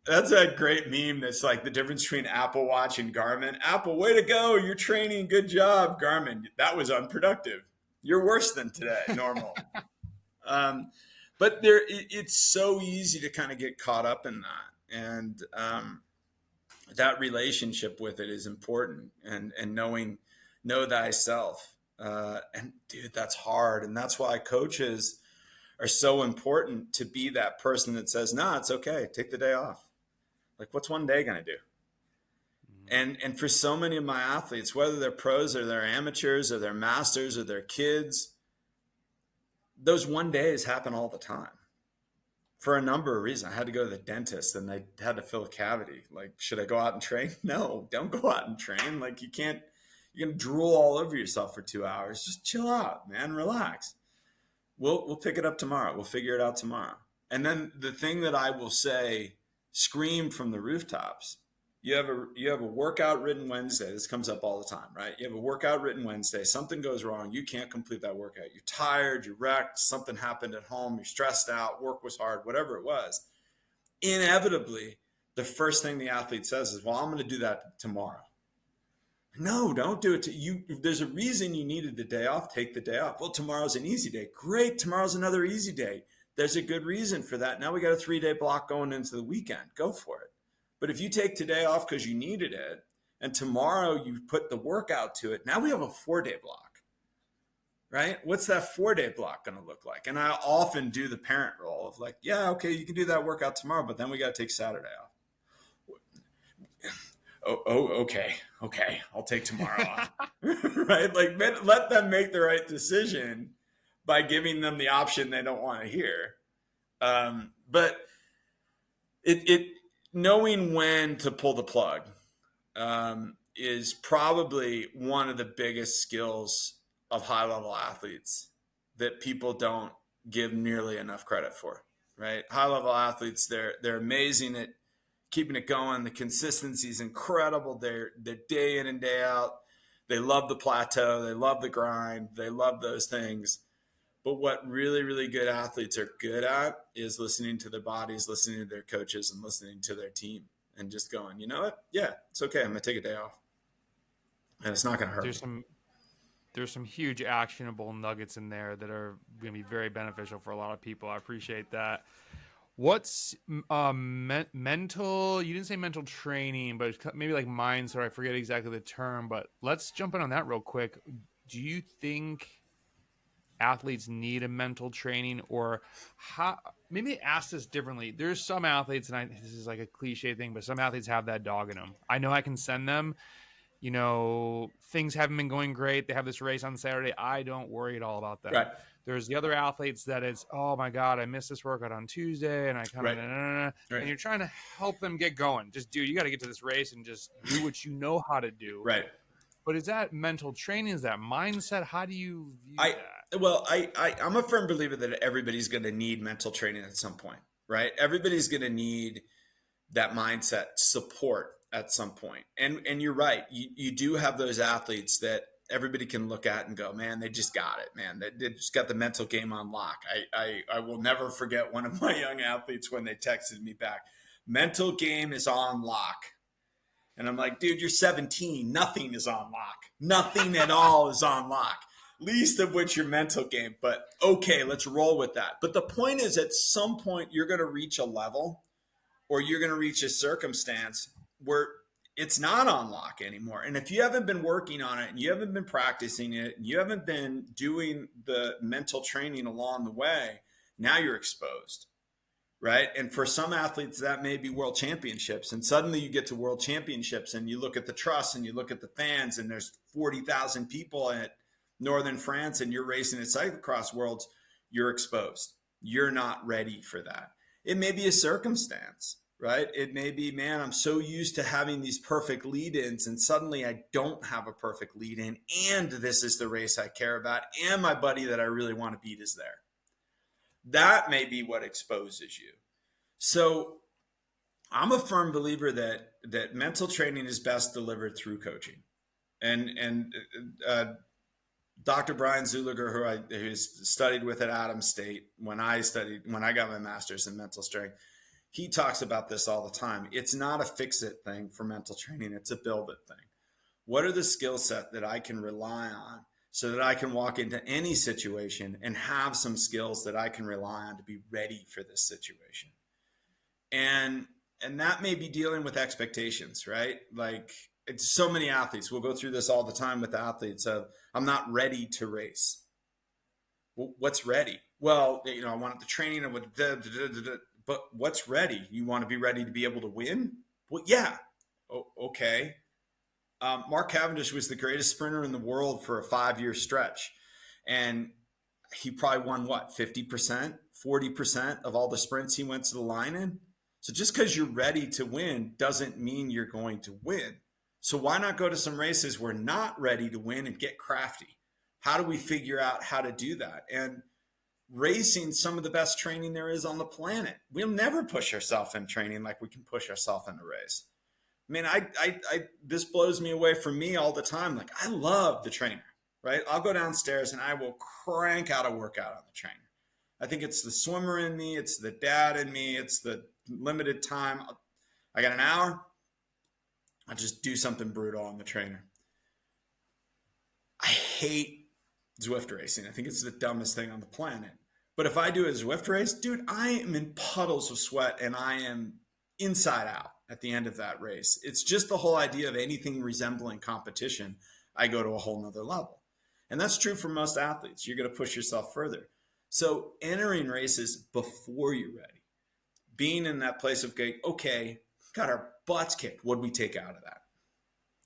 That's a great meme. That's like the difference between Apple Watch and Garmin. Apple, way to go. You're training. Good job. Garmin, that was unproductive. You're worse than today, normal. But it's so easy to kind of get caught up in that. And that relationship with it is important, and know thyself. And dude, that's hard. And that's why coaches are so important, to be that person that says, nah, it's okay. Take the day off. Like, what's one day going to do? And for so many of my athletes, whether they're pros or they're amateurs or they're masters or they're kids, those one days happen all the time for a number of reasons. I had to go to the dentist and I had to fill a cavity. Like, should I go out and train? No, don't go out and train. Like, you're going to drool all over yourself for 2 hours. Just chill out, man. Relax. We'll pick it up tomorrow. We'll figure it out tomorrow. And then the thing that I will say, scream from the rooftops. You have a workout written Wednesday. This comes up all the time, right? You have a workout written Wednesday. Something goes wrong. You can't complete that workout. You're tired. You're wrecked. Something happened at home. You're stressed out. Work was hard. Whatever it was. Inevitably, the first thing the athlete says is, well, I'm going to do that tomorrow. No, don't do it. There's a reason you needed the day off. Take the day off. Well, tomorrow's an easy day. Great. Tomorrow's another easy day. There's a good reason for that. Now we got a 3-day block going into the weekend. Go for it. But if you take today off because you needed it, and tomorrow you put the workout to it, now we have a 4-day block, right? What's that 4-day block going to look like? And I often do the parent role of like, yeah, okay, you can do that workout tomorrow, but then we got to take Saturday off. Okay, I'll take tomorrow off. Right? Like, let them make the right decision by giving them the option they don't want to hear. But it knowing when to pull the plug is probably one of the biggest skills of high level athletes that people don't give nearly enough credit for. Right? High level athletes, they're amazing at keeping it going. The consistency is incredible. They're day in and day out. They love the plateau. They love the grind. They love those things. But what really, really good athletes are good at is listening to their bodies, listening to their coaches, and listening to their team, and just going, you know what? Yeah, it's okay. I'm gonna take a day off, and it's not gonna hurt There's me. some huge actionable nuggets in there that are going to be very beneficial for a lot of people. I appreciate that. What's mental? You didn't say mental training, but it's maybe like mindset. I forget exactly the term, but let's jump in on that real quick. Do you think athletes need a mental training, or how? Maybe ask this differently. There's some athletes, and this is like a cliche thing, but some athletes have that dog in them. I know I can send them, things haven't been going great. They have this race on Saturday. I don't worry at all about Right, them. There's the other athletes that it's, oh my God, I missed this workout on Tuesday, and I kind of, right, and right, you're trying to help them get going. Just, dude, you got to get to this race and just do what you know how to do. right. But is that mental training? Is that mindset? How do you view I that? well, I'm a firm believer that everybody's going to need mental training at some point, right? Everybody's going to need that mindset support at some point. And you're right. You do have those athletes that everybody can look at and go, man, they just got it, man. They just got the mental game on lock. I will never forget one of my young athletes when they texted me back, mental game is on lock. And I'm like, dude, you're 17. Nothing is on lock. Nothing at all is on lock. Least of which your mental game. But okay, let's roll with that. But the point is, at some point, you're going to reach a level or you're going to reach a circumstance where it's not on lock anymore. And if you haven't been working on it and you haven't been practicing it, and you haven't been doing the mental training along the way, now you're exposed. Right. And for some athletes, that may be world championships. And suddenly you get to world championships and you look at the truss and you look at the fans, and there's 40,000 people at Northern France and you're racing at Cyclocross Worlds. You're exposed. You're not ready for that. It may be a circumstance, right? It may be, man, I'm so used to having these perfect lead ins, and suddenly I don't have a perfect lead in. And this is the race I care about. And my buddy that I really want to beat is there. That may be what exposes you. So I'm a firm believer that mental training is best delivered through coaching. And Dr. Brian Zuliger, who studied with at Adams State when I got my master's in mental strength, he talks about this all the time. It's not a fix it thing for mental training; it's a build it thing. What are the skill set that I can rely on so that I can walk into any situation and have some skills that I can rely on to be ready for this situation? And that may be dealing with expectations, right? Like, it's so many athletes. We'll go through this all the time with athletes of, I'm not ready to race. Well, what's ready? Well, I want the training and but what's ready? You want to be ready to be able to win? Well, yeah. Okay. Mark Cavendish was the greatest sprinter in the world for a 5-year stretch. And he probably won what, 50%, 40% of all the sprints he went to the line in. So just because you're ready to win doesn't mean you're going to win. So why not go to some races we're not ready to win and get crafty? How do we figure out how to do that? And racing, some of the best training there is on the planet. We'll never push ourselves in training like we can push ourselves in a race. I mean, this blows me away from me all the time. Like, I love the trainer, right? I'll go downstairs and I will crank out a workout on the trainer. I think it's the swimmer in me. It's the dad in me. It's the limited time. I got an hour. I'll just do something brutal on the trainer. I hate Zwift racing. I think it's the dumbest thing on the planet. But if I do a Zwift race, dude, I am in puddles of sweat and I am inside out at the end of that race. It's just the whole idea of anything resembling competition. I go to a whole nother level. And that's true for most athletes. You're going to push yourself further. So entering races before you're ready, being in that place of going, okay, got our butts kicked. What do we take out of that?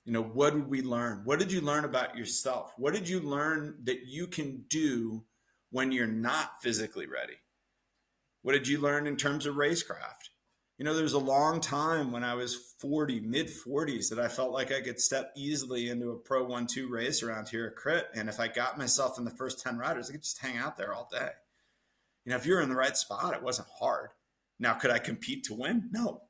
What did we learn? What did you learn about yourself? What did you learn that you can do when you're not physically ready? What did you learn in terms of racecraft? There was a long time when I was 40, mid 40s, that I felt like I could step easily into a Pro 1-2 race around here at Crit. And if I got myself in the first 10 riders, I could just hang out there all day. If you're in the right spot, it wasn't hard. Now, could I compete to win? No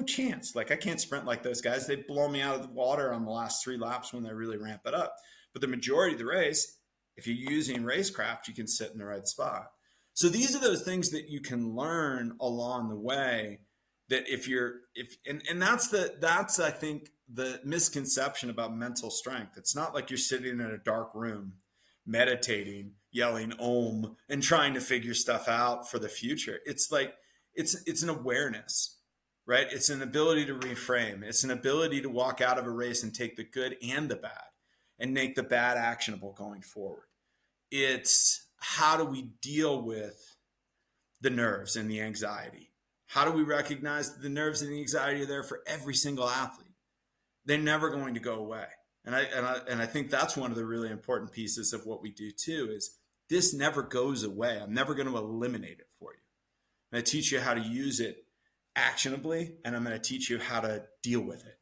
chance. Like, I can't sprint like those guys. They blow me out of the water on the last 3 laps when they really ramp it up. But the majority of the race, if you're using racecraft, you can sit in the right spot. So these are those things that you can learn along the way, that that's I think the misconception about mental strength. It's not like you're sitting in a dark room meditating, yelling om, and trying to figure stuff out for the future. It's like it's an awareness, right? It's an ability to reframe. It's an ability to walk out of a race and take the good and the bad and make the bad actionable going forward. It's how do we deal with the nerves and the anxiety? How do we recognize that the nerves and the anxiety are there for every single athlete? They're never going to go away. And I think that's one of the really important pieces of what we do too, is this never goes away. I'm never going to eliminate it for you. I'm going to teach you how to use it actionably, and I'm going to teach you how to deal with it.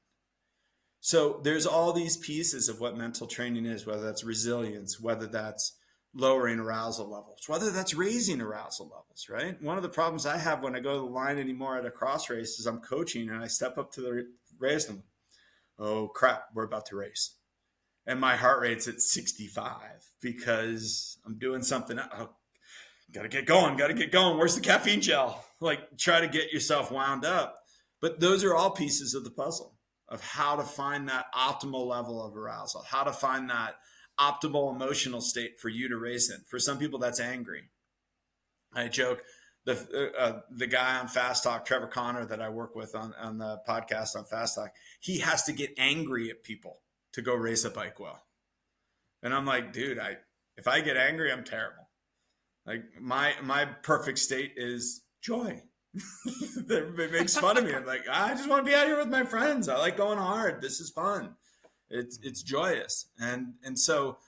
So there's all these pieces of what mental training is, whether that's resilience, whether that's lowering arousal levels, whether that's raising arousal levels, right? One of the problems I have when I go to the line anymore at a cross race is I'm coaching and I step up to the race and I'm, oh crap, we're about to race. And my heart rate's at 65 because I'm doing something. Oh, gotta get going. Where's the caffeine gel? Like, try to get yourself wound up. But those are all pieces of the puzzle of how to find that optimal level of arousal, how to find that optimal emotional state for you to race in. For some people, that's angry. I joke, the guy on Fast Talk, Trevor Connor, that I work with on the podcast on Fast Talk, he has to get angry at people to go race a bike well. And I'm like, dude, if I get angry, I'm terrible. Like, my perfect state is joy. It makes fun of me. I'm like, I just want to be out here with my friends. I like going hard. This is fun. It's joyous. And so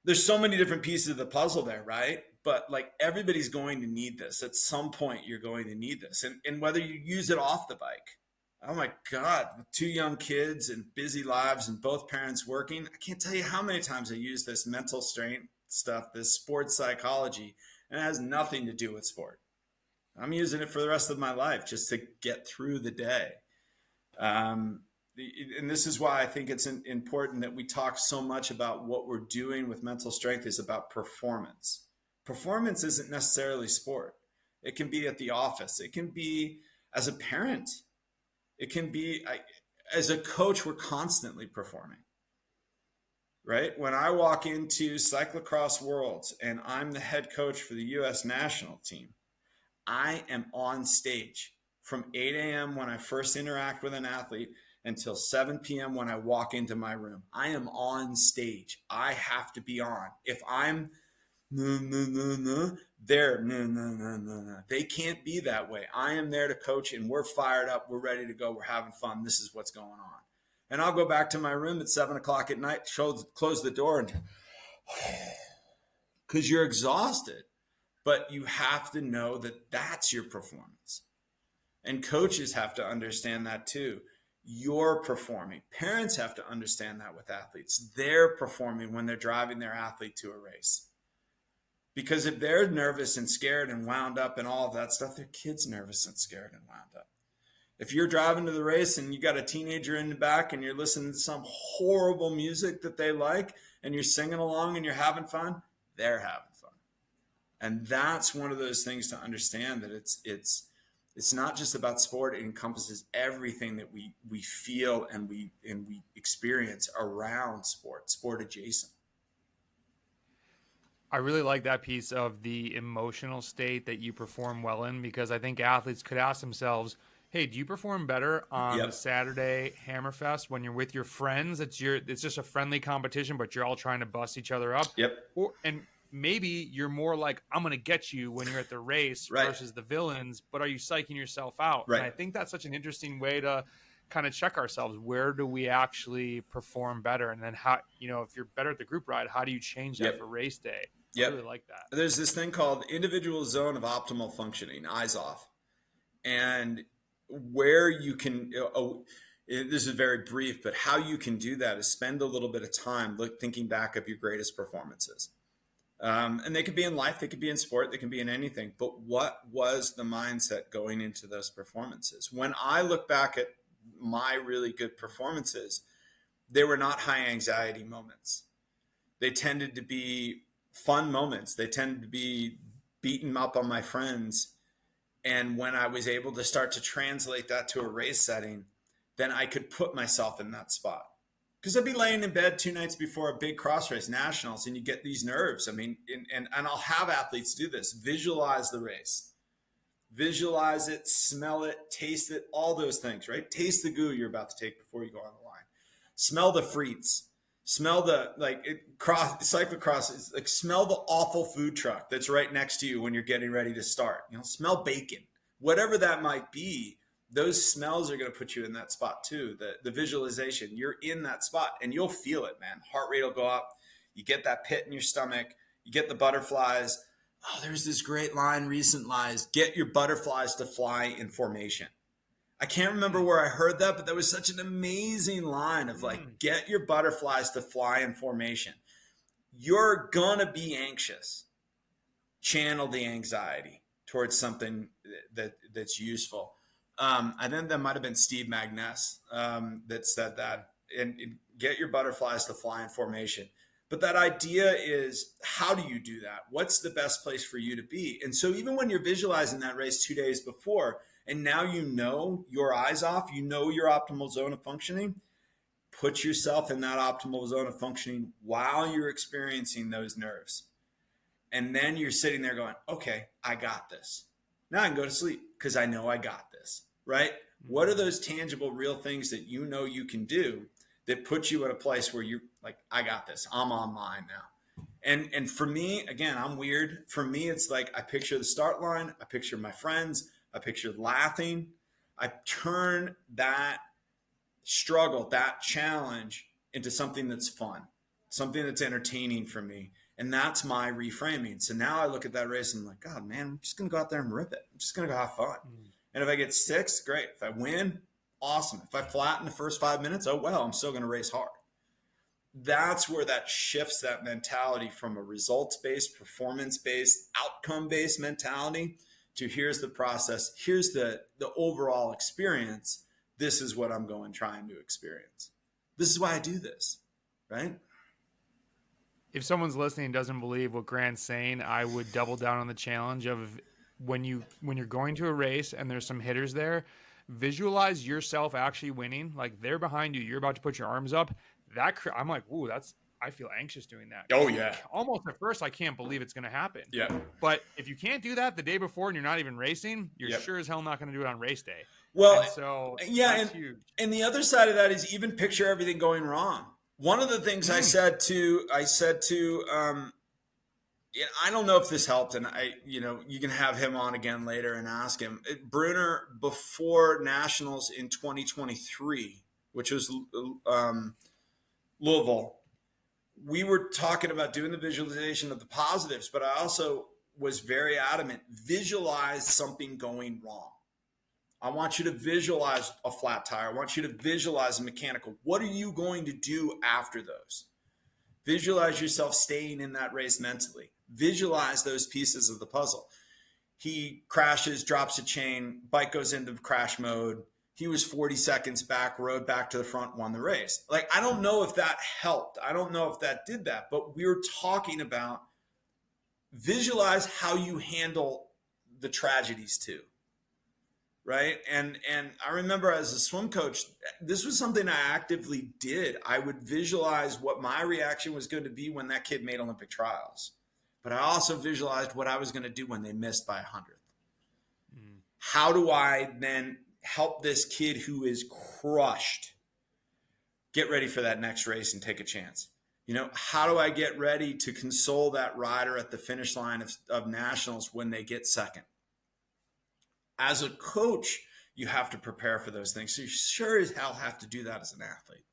there's so many different pieces of the puzzle there, right? But like, everybody's going to need this. At some point, you're going to need this. And whether you use it off the bike, oh my God, with 2 young kids and busy lives and both parents working, I can't tell you how many times I use this mental strength stuff, this sports psychology, and it has nothing to do with sport. I'm using it for the rest of my life just to get through the day. And this is why I think it's important that we talk so much about what we're doing with mental strength is about performance. Performance isn't necessarily sport. It can be at the office. It can be as a parent. It can be as a coach. We're constantly performing, right? When I walk into Cyclocross Worlds and I'm the head coach for the U.S. national team, I am on stage from 8 a.m. when I first interact with an athlete until 7 p.m. when I walk into my room. I am on stage. I have to be on. If I'm they're they can't be that way. I am there to coach, and we're fired up. We're ready to go. We're having fun. This is what's going on. And I'll go back to my room at 7 o'clock at night, close the door, and because you're exhausted. But you have to know that that's your performance. And coaches have to understand that too. You're performing. Parents have to understand that with athletes. They're performing when they're driving their athlete to a race. Because if they're nervous and scared and wound up and all of that stuff, their kid's nervous and scared and wound up. If you're driving to the race and you got a teenager in the back and you're listening to some horrible music that they like and you're singing along and you're having fun, they're having fun. And that's one of those things to understand, that it's not just about sport. It encompasses everything that we feel and we experience around sport adjacent. I really like that piece of the emotional state that you perform well in, because I think athletes could ask themselves, hey, do you perform better on the Saturday Hammerfest when you're with your friends? It's just a friendly competition, but you're all trying to bust each other up. And maybe you're more like, I'm going to get you when you're at the race versus the villains, but are you psyching yourself out? And I think that's such an interesting way to kind of check ourselves. Where do we actually perform better? And then how, if you're better at the group ride, how do you change that for Yep. race day? I Yep. really like that. There's this thing called individual zone of optimal functioning, eyes off. And where you can, this is very brief, but how you can do that is spend a little bit of time thinking back of your greatest performances. And they could be in life, they could be in sport, they can be in anything. But what was the mindset going into those performances? When I look back at my really good performances, they were not high anxiety moments. They tended to be fun moments. They tended to be beating up on my friends. And when I was able to start to translate that to a race setting, then I could put myself in that spot. Because I'd be laying in bed 2 nights before a big cross race, nationals, and you get these nerves. I mean, and I'll have athletes do this. Visualize the race. Visualize it, smell it, taste it, all those things, right? Taste the goo you're about to take before you go on the line. Smell the frites. Smell the, cyclocross is like, smell the awful food truck that's right next to you when you're getting ready to start. Smell bacon. Whatever that might be, those smells are going to put you in that spot too. The visualization, you're in that spot and you'll feel it, man. Heart rate will go up. You get that pit in your stomach. You get the butterflies. Oh, there's this great line, recent lies. Get your butterflies to fly in formation. I can't remember where I heard that, but that was such an amazing line of like, get your butterflies to fly in formation. You're going to be anxious. Channel the anxiety towards something that's useful. I think that might have been Steve Magness that said that, and get your butterflies to fly in formation. But that idea is, how do you do that? What's the best place for you to be? And so even when you're visualizing that race 2 days before, and now your eyes off, your optimal zone of functioning, put yourself in that optimal zone of functioning while you're experiencing those nerves. And then you're sitting there going, okay, I got this. Now I can go to sleep because I know I got this, right? What are those tangible, real things that you can do that put you at a place where you're like, I got this. I'm online now. And for me, again, I'm weird. For me, it's like I picture the start line. I picture my friends. I picture laughing. I turn that struggle, that challenge into something that's fun, something that's entertaining for me. And that's my reframing. So now I look at that race and I'm like, God, man, I'm just going to go out there and rip it. I'm just going to go have fun. And if I get 6, great. If I win, awesome. If I flatten the first 5 minutes, oh, well, I'm still going to race hard. That's where that shifts that mentality from a results-based, performance-based, outcome-based mentality to here's the process, here's the overall experience. This is what I'm trying to experience. This is why I do this, right? If someone's listening and doesn't believe what Grant's saying, I would double down on the challenge of when you're going to a race and there's some hitters there, visualize yourself actually winning. Like they're behind you, you're about to put your arms up. I'm like, ooh, I feel anxious doing that. Oh yeah. Almost at first, I can't believe it's going to happen. Yeah. But if you can't do that the day before and you're not even racing, you're sure as hell not going to do it on race day. Well, and so yeah, that's huge. And the other side of that is even picture everything going wrong. One of the things I said to, I don't know if this helped, and you can have him on again later and ask him. Bruner, before Nationals in 2023, which was Louisville, we were talking about doing the visualization of the positives, but I also was very adamant, visualize something going wrong. I want you to visualize a flat tire. I want you to visualize a mechanical. What are you going to do after those? Visualize yourself staying in that race mentally. Visualize those pieces of the puzzle. He crashes, drops a chain, bike goes into crash mode. He was 40 seconds back, rode back to the front, won the race. Like, I don't know if that helped. I don't know if that did that, but we were talking about visualize how you handle the tragedies too. Right. And I remember as a swim coach, this was something I actively did. I would visualize what my reaction was going to be when that kid made Olympic trials. But I also visualized what I was going to do when they missed by 100th. How do I then help this kid who is crushed get ready for that next race and take a chance? How do I get ready to console that rider at the finish line of nationals when they get second? As a coach, You have to prepare for those things. So you sure as hell have to do that as an athlete.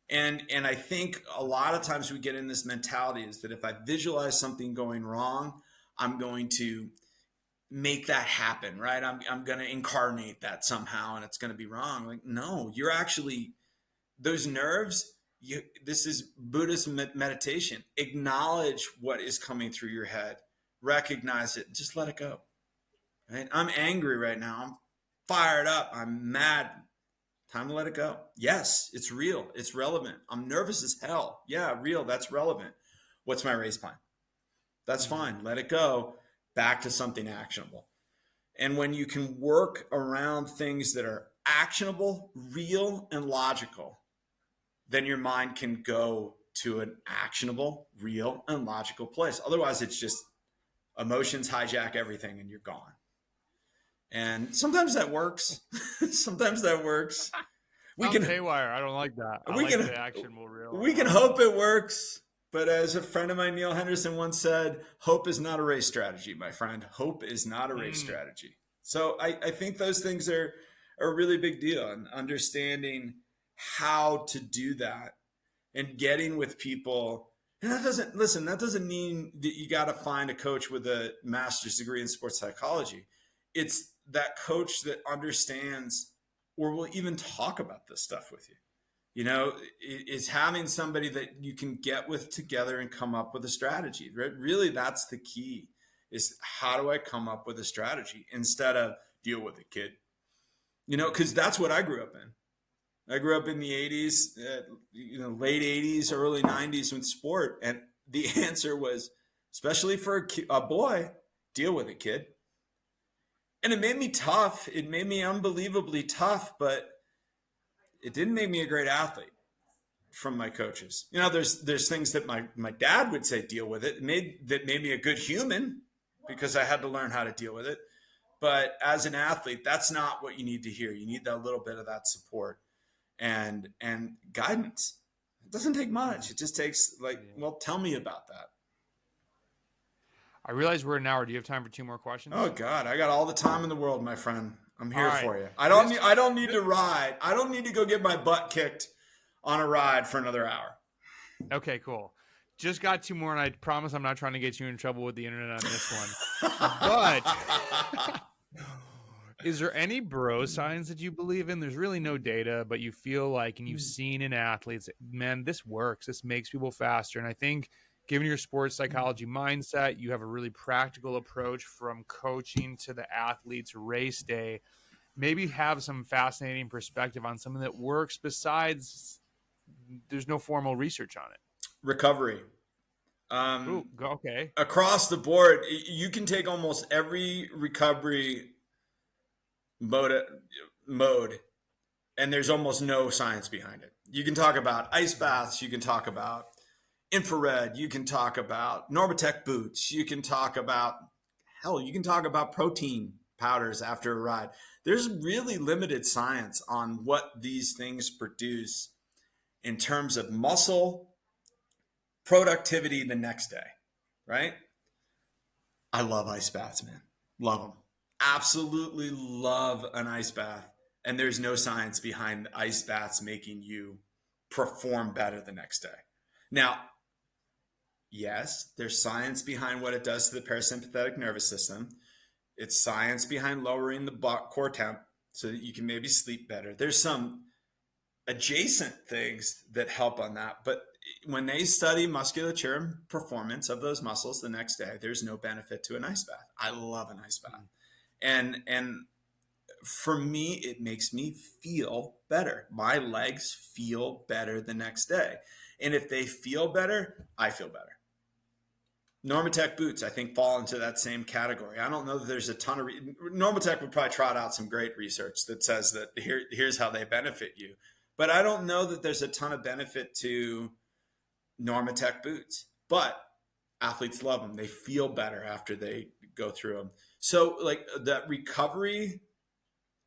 And I think a lot of times we get in this mentality is that if I visualize something going wrong, I'm going to make that happen, right? I'm going to incarnate that somehow and it's going to be wrong. Like, no, you're actually, those nerves, this is Buddhist meditation. Acknowledge what is coming through your head, recognize it, just let it go, right? I'm angry right now. I'm fired up. I'm mad. Time to let it go. Yes, it's real. It's relevant. I'm nervous as hell. Yeah, real. That's relevant. What's my race plan? That's fine. Let it go. Back to something actionable. And when you can work around things that are actionable, real, and logical, then your mind can go to an actionable, real, and logical place. Otherwise, it's just emotions hijack everything and you're gone. And sometimes that works. Sometimes that works. We can haywire. I don't like that. I like the actionable real. We can hope it works. But as a friend of mine, Neil Henderson, once said, hope is not a race strategy, my friend. Hope is not a race strategy. So I think those things are a really big deal, and understanding how to do that and getting with people. And that doesn't mean that you got to find a coach with a master's degree in sports psychology. It's that coach that understands or will even talk about this stuff with you. You know, it's having somebody that you can get with together and come up with a strategy. Right? Really, that's the key, is how do I come up with a strategy instead of deal with it, kid? You know, because that's what I grew up in. I grew up in the 80s, late 80s, early 90s with sport. And the answer was, especially for a boy, deal with it, kid. And it made me tough. It made me unbelievably tough, but it didn't make me a great athlete from my coaches. You know, there's things that my dad would say, deal with it. That made me a good human because I had to learn how to deal with it. But as an athlete, that's not what you need to hear. You need that little bit of that support and guidance. It doesn't take much. It just takes well, tell me about that. I realize we're an hour. Do you have time for 2 more questions? Oh God, I got all the time in the world, my friend. I'm here for you. I don't need to ride. I don't need to go get my butt kicked on a ride for another hour. Okay, cool. Just got 2 more, and I promise I'm not trying to get you in trouble with the internet on this one. But is there any bro science that you believe in? There's really no data, but you feel like, and you've seen in athletes, man, this works. This makes people faster. And I think given your sports psychology mindset, you have a really practical approach from coaching to the athlete's race day. Maybe have some fascinating perspective on something that works besides there's no formal research on it. Recovery. Okay. Across the board, you can take almost every recovery mode, and there's almost no science behind it. You can talk about ice baths. You can talk about infrared. You can talk about Normatec boots. You can talk about, you can talk about protein powders after a ride. There's really limited science on what these things produce in terms of muscle productivity the next day, right? I love ice baths, man. Love them. Absolutely love an ice bath. And there's no science behind ice baths making you perform better the next day. Now, yes, there's science behind what it does to the parasympathetic nervous system. It's science behind lowering the core temp so that you can maybe sleep better. There's some adjacent things that help on that. But when they study musculature and performance of those muscles the next day, there's no benefit to an ice bath. I love an ice bath. And for me, it makes me feel better. My legs feel better the next day. And if they feel better, I feel better. Normatec boots, I think, fall into that same category. I don't know that there's a ton of Normatec would probably trot out some great research that says that here's how they benefit you. But I don't know that there's a ton of benefit to Normatec boots. But athletes love them. They feel better after they go through them. So like that recovery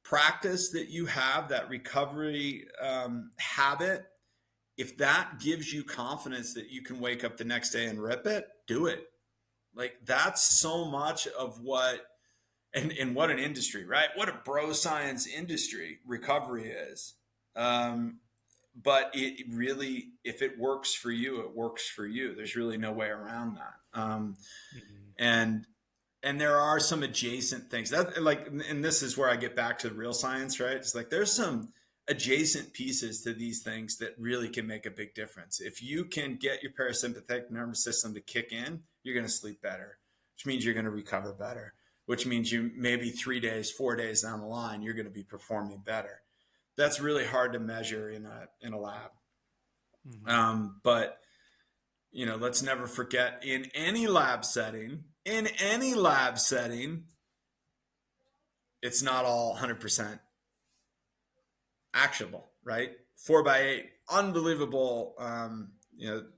practice that you have, that recovery habit, if that gives you confidence that you can wake up the next day and rip it, do it. Like that's so much of what And what an industry, right? What a bro science industry recovery is. But it really, if it works for you, it works for you. There's really no way around that. Mm-hmm. And there are some adjacent things that, like, and this is where I get back to the real science, right? It's like there's some adjacent pieces to these things that really can make a big difference. If you can get your parasympathetic nervous system to kick in, you're going to sleep better, which means you're going to recover better, which means you maybe 3 days, 4 days down the line, you're going to be performing better. That's really hard to measure in a lab. Mm-hmm. But let's never forget, in any lab setting, it's not all 100% actionable, right? 4x8, unbelievable.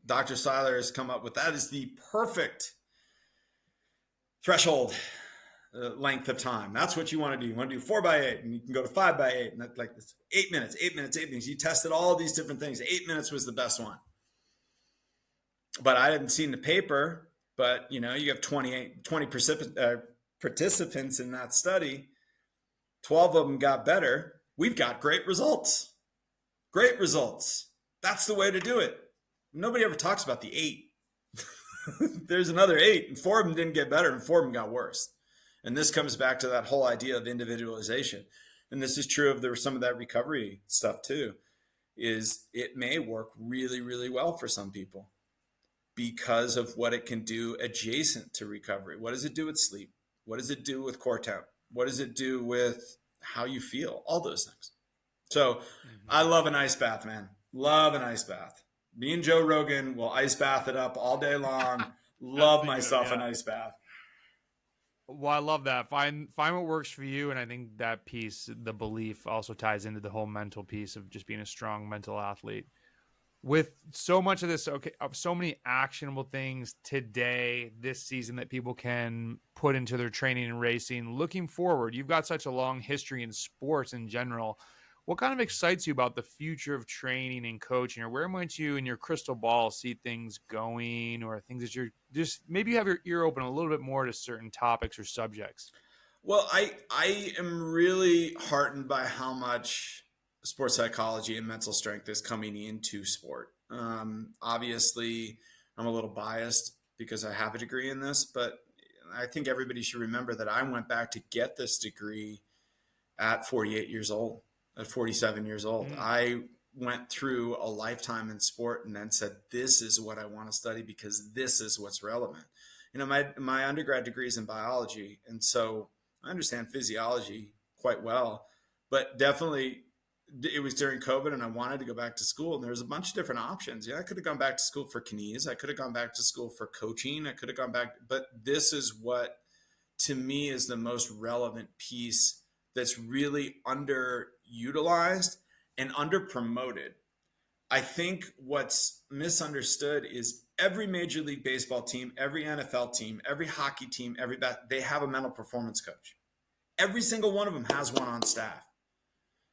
Dr. Seiler has come up with that is the perfect threshold length of time. That's what you want to do. You want to do 4x8, and you can go to 5x8, and that's like this 8 minutes, 8 minutes, 8 minutes. You tested all these different things. 8 minutes was the best one. But I hadn't seen the paper, but you have 20 participants in that study. 12 of them got better. We've got great results. Great results. That's the way to do it. Nobody ever talks about the 8. There's another 8, and 4 of them didn't get better, and 4 of them got worse. And this comes back to that whole idea of individualization. And this is true of some of that recovery stuff too, is it may work really, really well for some people because of what it can do adjacent to recovery. What does it do with sleep? What does it do with core temp? What does it do with how you feel? All those things. So I love an ice bath, man. Love an ice bath. Me and Joe Rogan will ice bath it up all day long. Love myself an ice bath. Well, I love that. Find what works for you, and I think that piece, the belief, also ties into the whole mental piece of just being a strong mental athlete. With so much of this, so many actionable things today, this season, that people can put into their training and racing. Looking forward, you've got such a long history in sports in general. What kind of excites you about the future of training and coaching, or where might you in your crystal ball see things going, or things that you're just, maybe you have your ear open a little bit more to certain topics or subjects? Well, I am really heartened by how much sports psychology and mental strength is coming into sport. Obviously, I'm a little biased because I have a degree in this, but I think everybody should remember that I went back to get this degree at 48 years old, at 47 years old. I went through a lifetime in sport and then said, this is what I want to study because this is what's relevant. My undergrad degree is in biology, and so I understand physiology quite well, but definitely it was during COVID and I wanted to go back to school, and there was a bunch of different options. Yeah, I could have gone back to school for kines. I could have gone back to school for coaching. I could have gone back, but this is what to me is the most relevant piece that's really underutilized and under-promoted. I think what's misunderstood is every Major League Baseball team, every NFL team, every hockey team, they have a mental performance coach. Every single one of them has one on staff.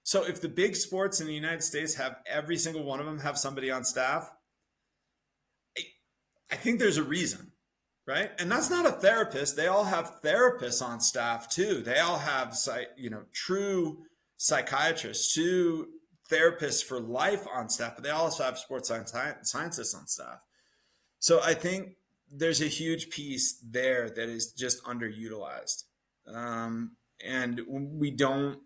So if the big sports in the United States have every single one of them have somebody on staff, I think there's a reason, right? And that's not a therapist. They all have therapists on staff too. They all have, true psychiatrists, true therapists for life on staff, but they also have sports scientists on staff. So I think there's a huge piece there that is just underutilized. And we don't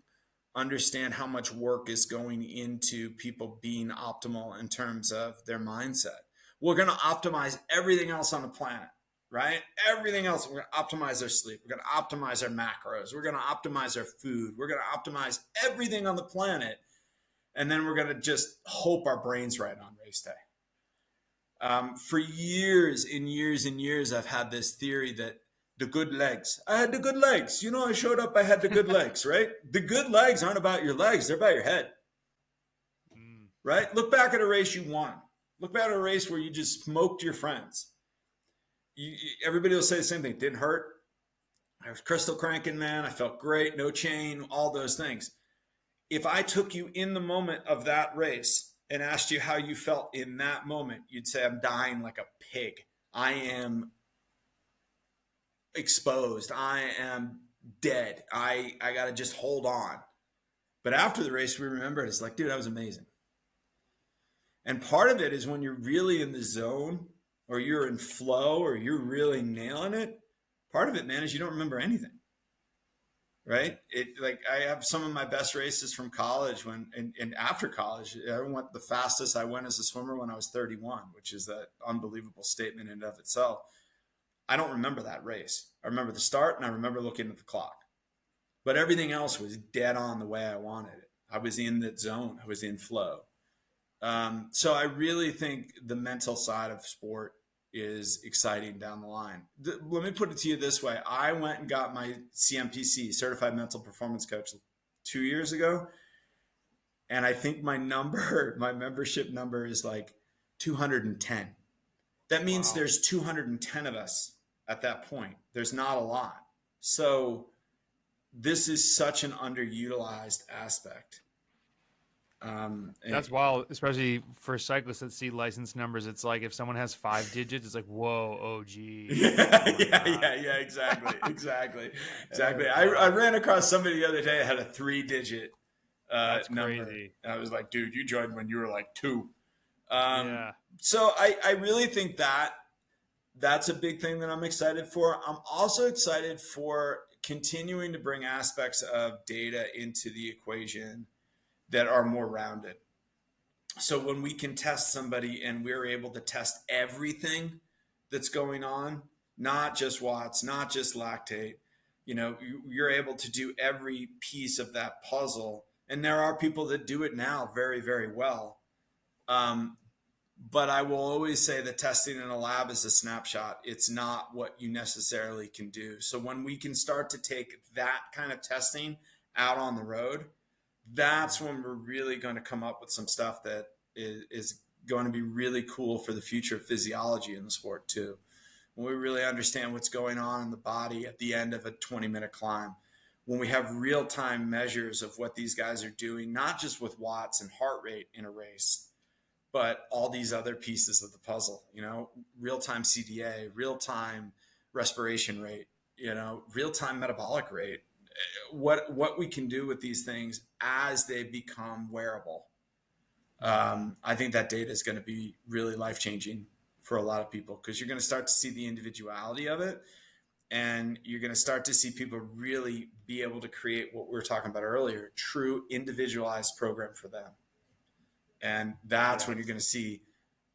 understand how much work is going into people being optimal in terms of their mindset. We're going to optimize everything else on the planet, right? Everything else. We're going to optimize our sleep. We're going to optimize our macros. We're going to optimize our food. We're going to optimize everything on the planet. And then we're going to just hope our brain's right on race day. For years and years and years, I've had this theory that the good legs. I had the good legs. I showed up, I had the good legs, right? The good legs aren't about your legs. They're about your head, right? Look back at a race you won. Look back at a race where you just smoked your friends. Everybody will say the same thing. It didn't hurt. I was crystal cranking, man. I felt great. No chain, all those things. If I took you in the moment of that race and asked you how you felt in that moment, you'd say, I'm dying like a pig. I am exposed. I am dead. I got to just hold on. But after the race, we remember it. It's like, dude, that was amazing. And part of it is when you're really in the zone or you're in flow or you're really nailing it. Part of it, man, is you don't remember anything. Right? It like I have some of my best races from college and after college. I went the fastest I went as a swimmer when I was 31, which is an unbelievable statement in and of itself. I don't remember that race. I remember the start and I remember looking at the clock. But everything else was dead on the way I wanted it. I was in that zone. I was in flow. So I really think the mental side of sport is exciting down the line. Let me put it to you this way. I went and got my CMPC, Certified Mental Performance Coach, 2 years ago. And I think my membership number is like 210. That means there's 210 of us at that point. There's not a lot. So this is such an underutilized aspect. That's wild, especially for cyclists that see license numbers. It's like if someone has 5 digits, it's like, whoa, oh gee. Yeah, exactly. I ran across somebody the other day that had a 3-digit That's number. crazy. And I was like, dude, you joined when you were like 2. Yeah. So I really think that's a big thing that I'm excited for. I'm also excited for continuing to bring aspects of data into the equation that are more rounded. So when we can test somebody and we're able to test everything that's going on, not just watts, not just lactate, you're able to do every piece of that puzzle. And there are people that do it now very, very well. But I will always say that testing in a lab is a snapshot. It's not what you necessarily can do. So when we can start to take that kind of testing out on the road, that's when we're really going to come up with some stuff that is going to be really cool for the future of physiology in the sport too. When we really understand what's going on in the body at the end of a 20-minute climb, when we have real-time measures of what these guys are doing, not just with watts and heart rate in a race, but all these other pieces of the puzzle, real-time CDA, real-time respiration rate, real-time metabolic rate, what we can do with these things as they become wearable. I think that data is going to be really life-changing for a lot of people because you're going to start to see the individuality of it, and you're going to start to see people really be able to create what we were talking about earlier, true individualized program for them. And that's when you're going to see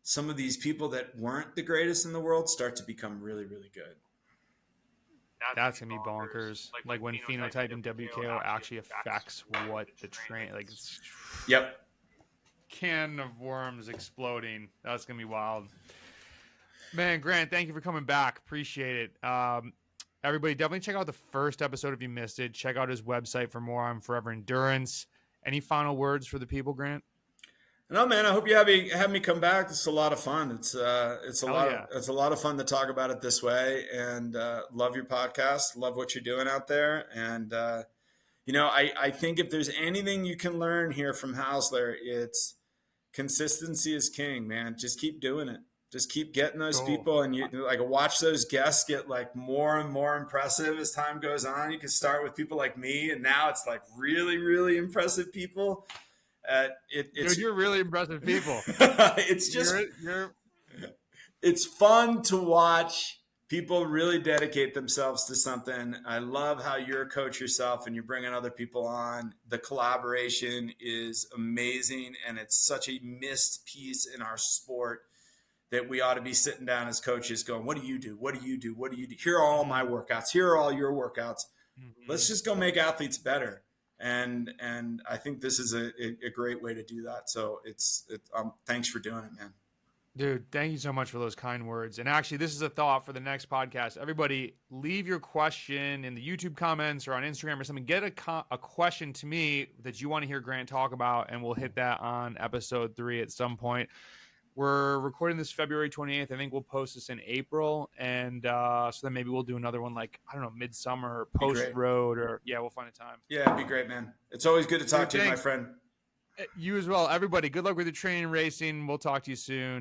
some of these people that weren't the greatest in the world start to become really, really good. That's gonna be bonkers. Like when phenotype and WKO actually affects what the train, like it's can of worms exploding. That's gonna be wild. Man, Grant, thank you for coming back. Appreciate it. Everybody, definitely check out the first episode if you missed it. Check out his website for more on Forever Endurance. Any final words for the people, Grant? No, man. I hope you have me come back. It's a lot of fun. It's a lot of fun to talk about it this way. And love your podcast. Love what you're doing out there. And I think if there's anything you can learn here from Hausler, it's consistency is king, man. Just keep doing it. Just keep getting those people, and you like watch those guests get like more and more impressive as time goes on. You can start with people like me, and now it's like really, really impressive people. Dude, you're really impressive people. It's just it's fun to watch people really dedicate themselves to something. I love how you're a coach yourself and you're bringing other people on. The collaboration is amazing, and it's such a missed piece in our sport that we ought to be sitting down as coaches going, what do you do? What do you do? What do you do? Here are all my workouts. Here are all your workouts. Let's just go make athletes better. And I think this is a great way to do that. So thanks for doing it, man. Dude, thank you so much for those kind words. And actually, this is a thought for the next podcast. Everybody, leave your question in the YouTube comments or on Instagram or something. Get a question to me that you want to hear Grant talk about, and we'll hit that on episode 3 at some point. We're recording this February 28th. I think we'll post this in April. And so then maybe we'll do another one like, I don't know, midsummer, post-road, or we'll find a time. Yeah, it'd be great, man. It's always good to talk to you, my friend. You as well. Everybody, good luck with your training and racing. We'll talk to you soon.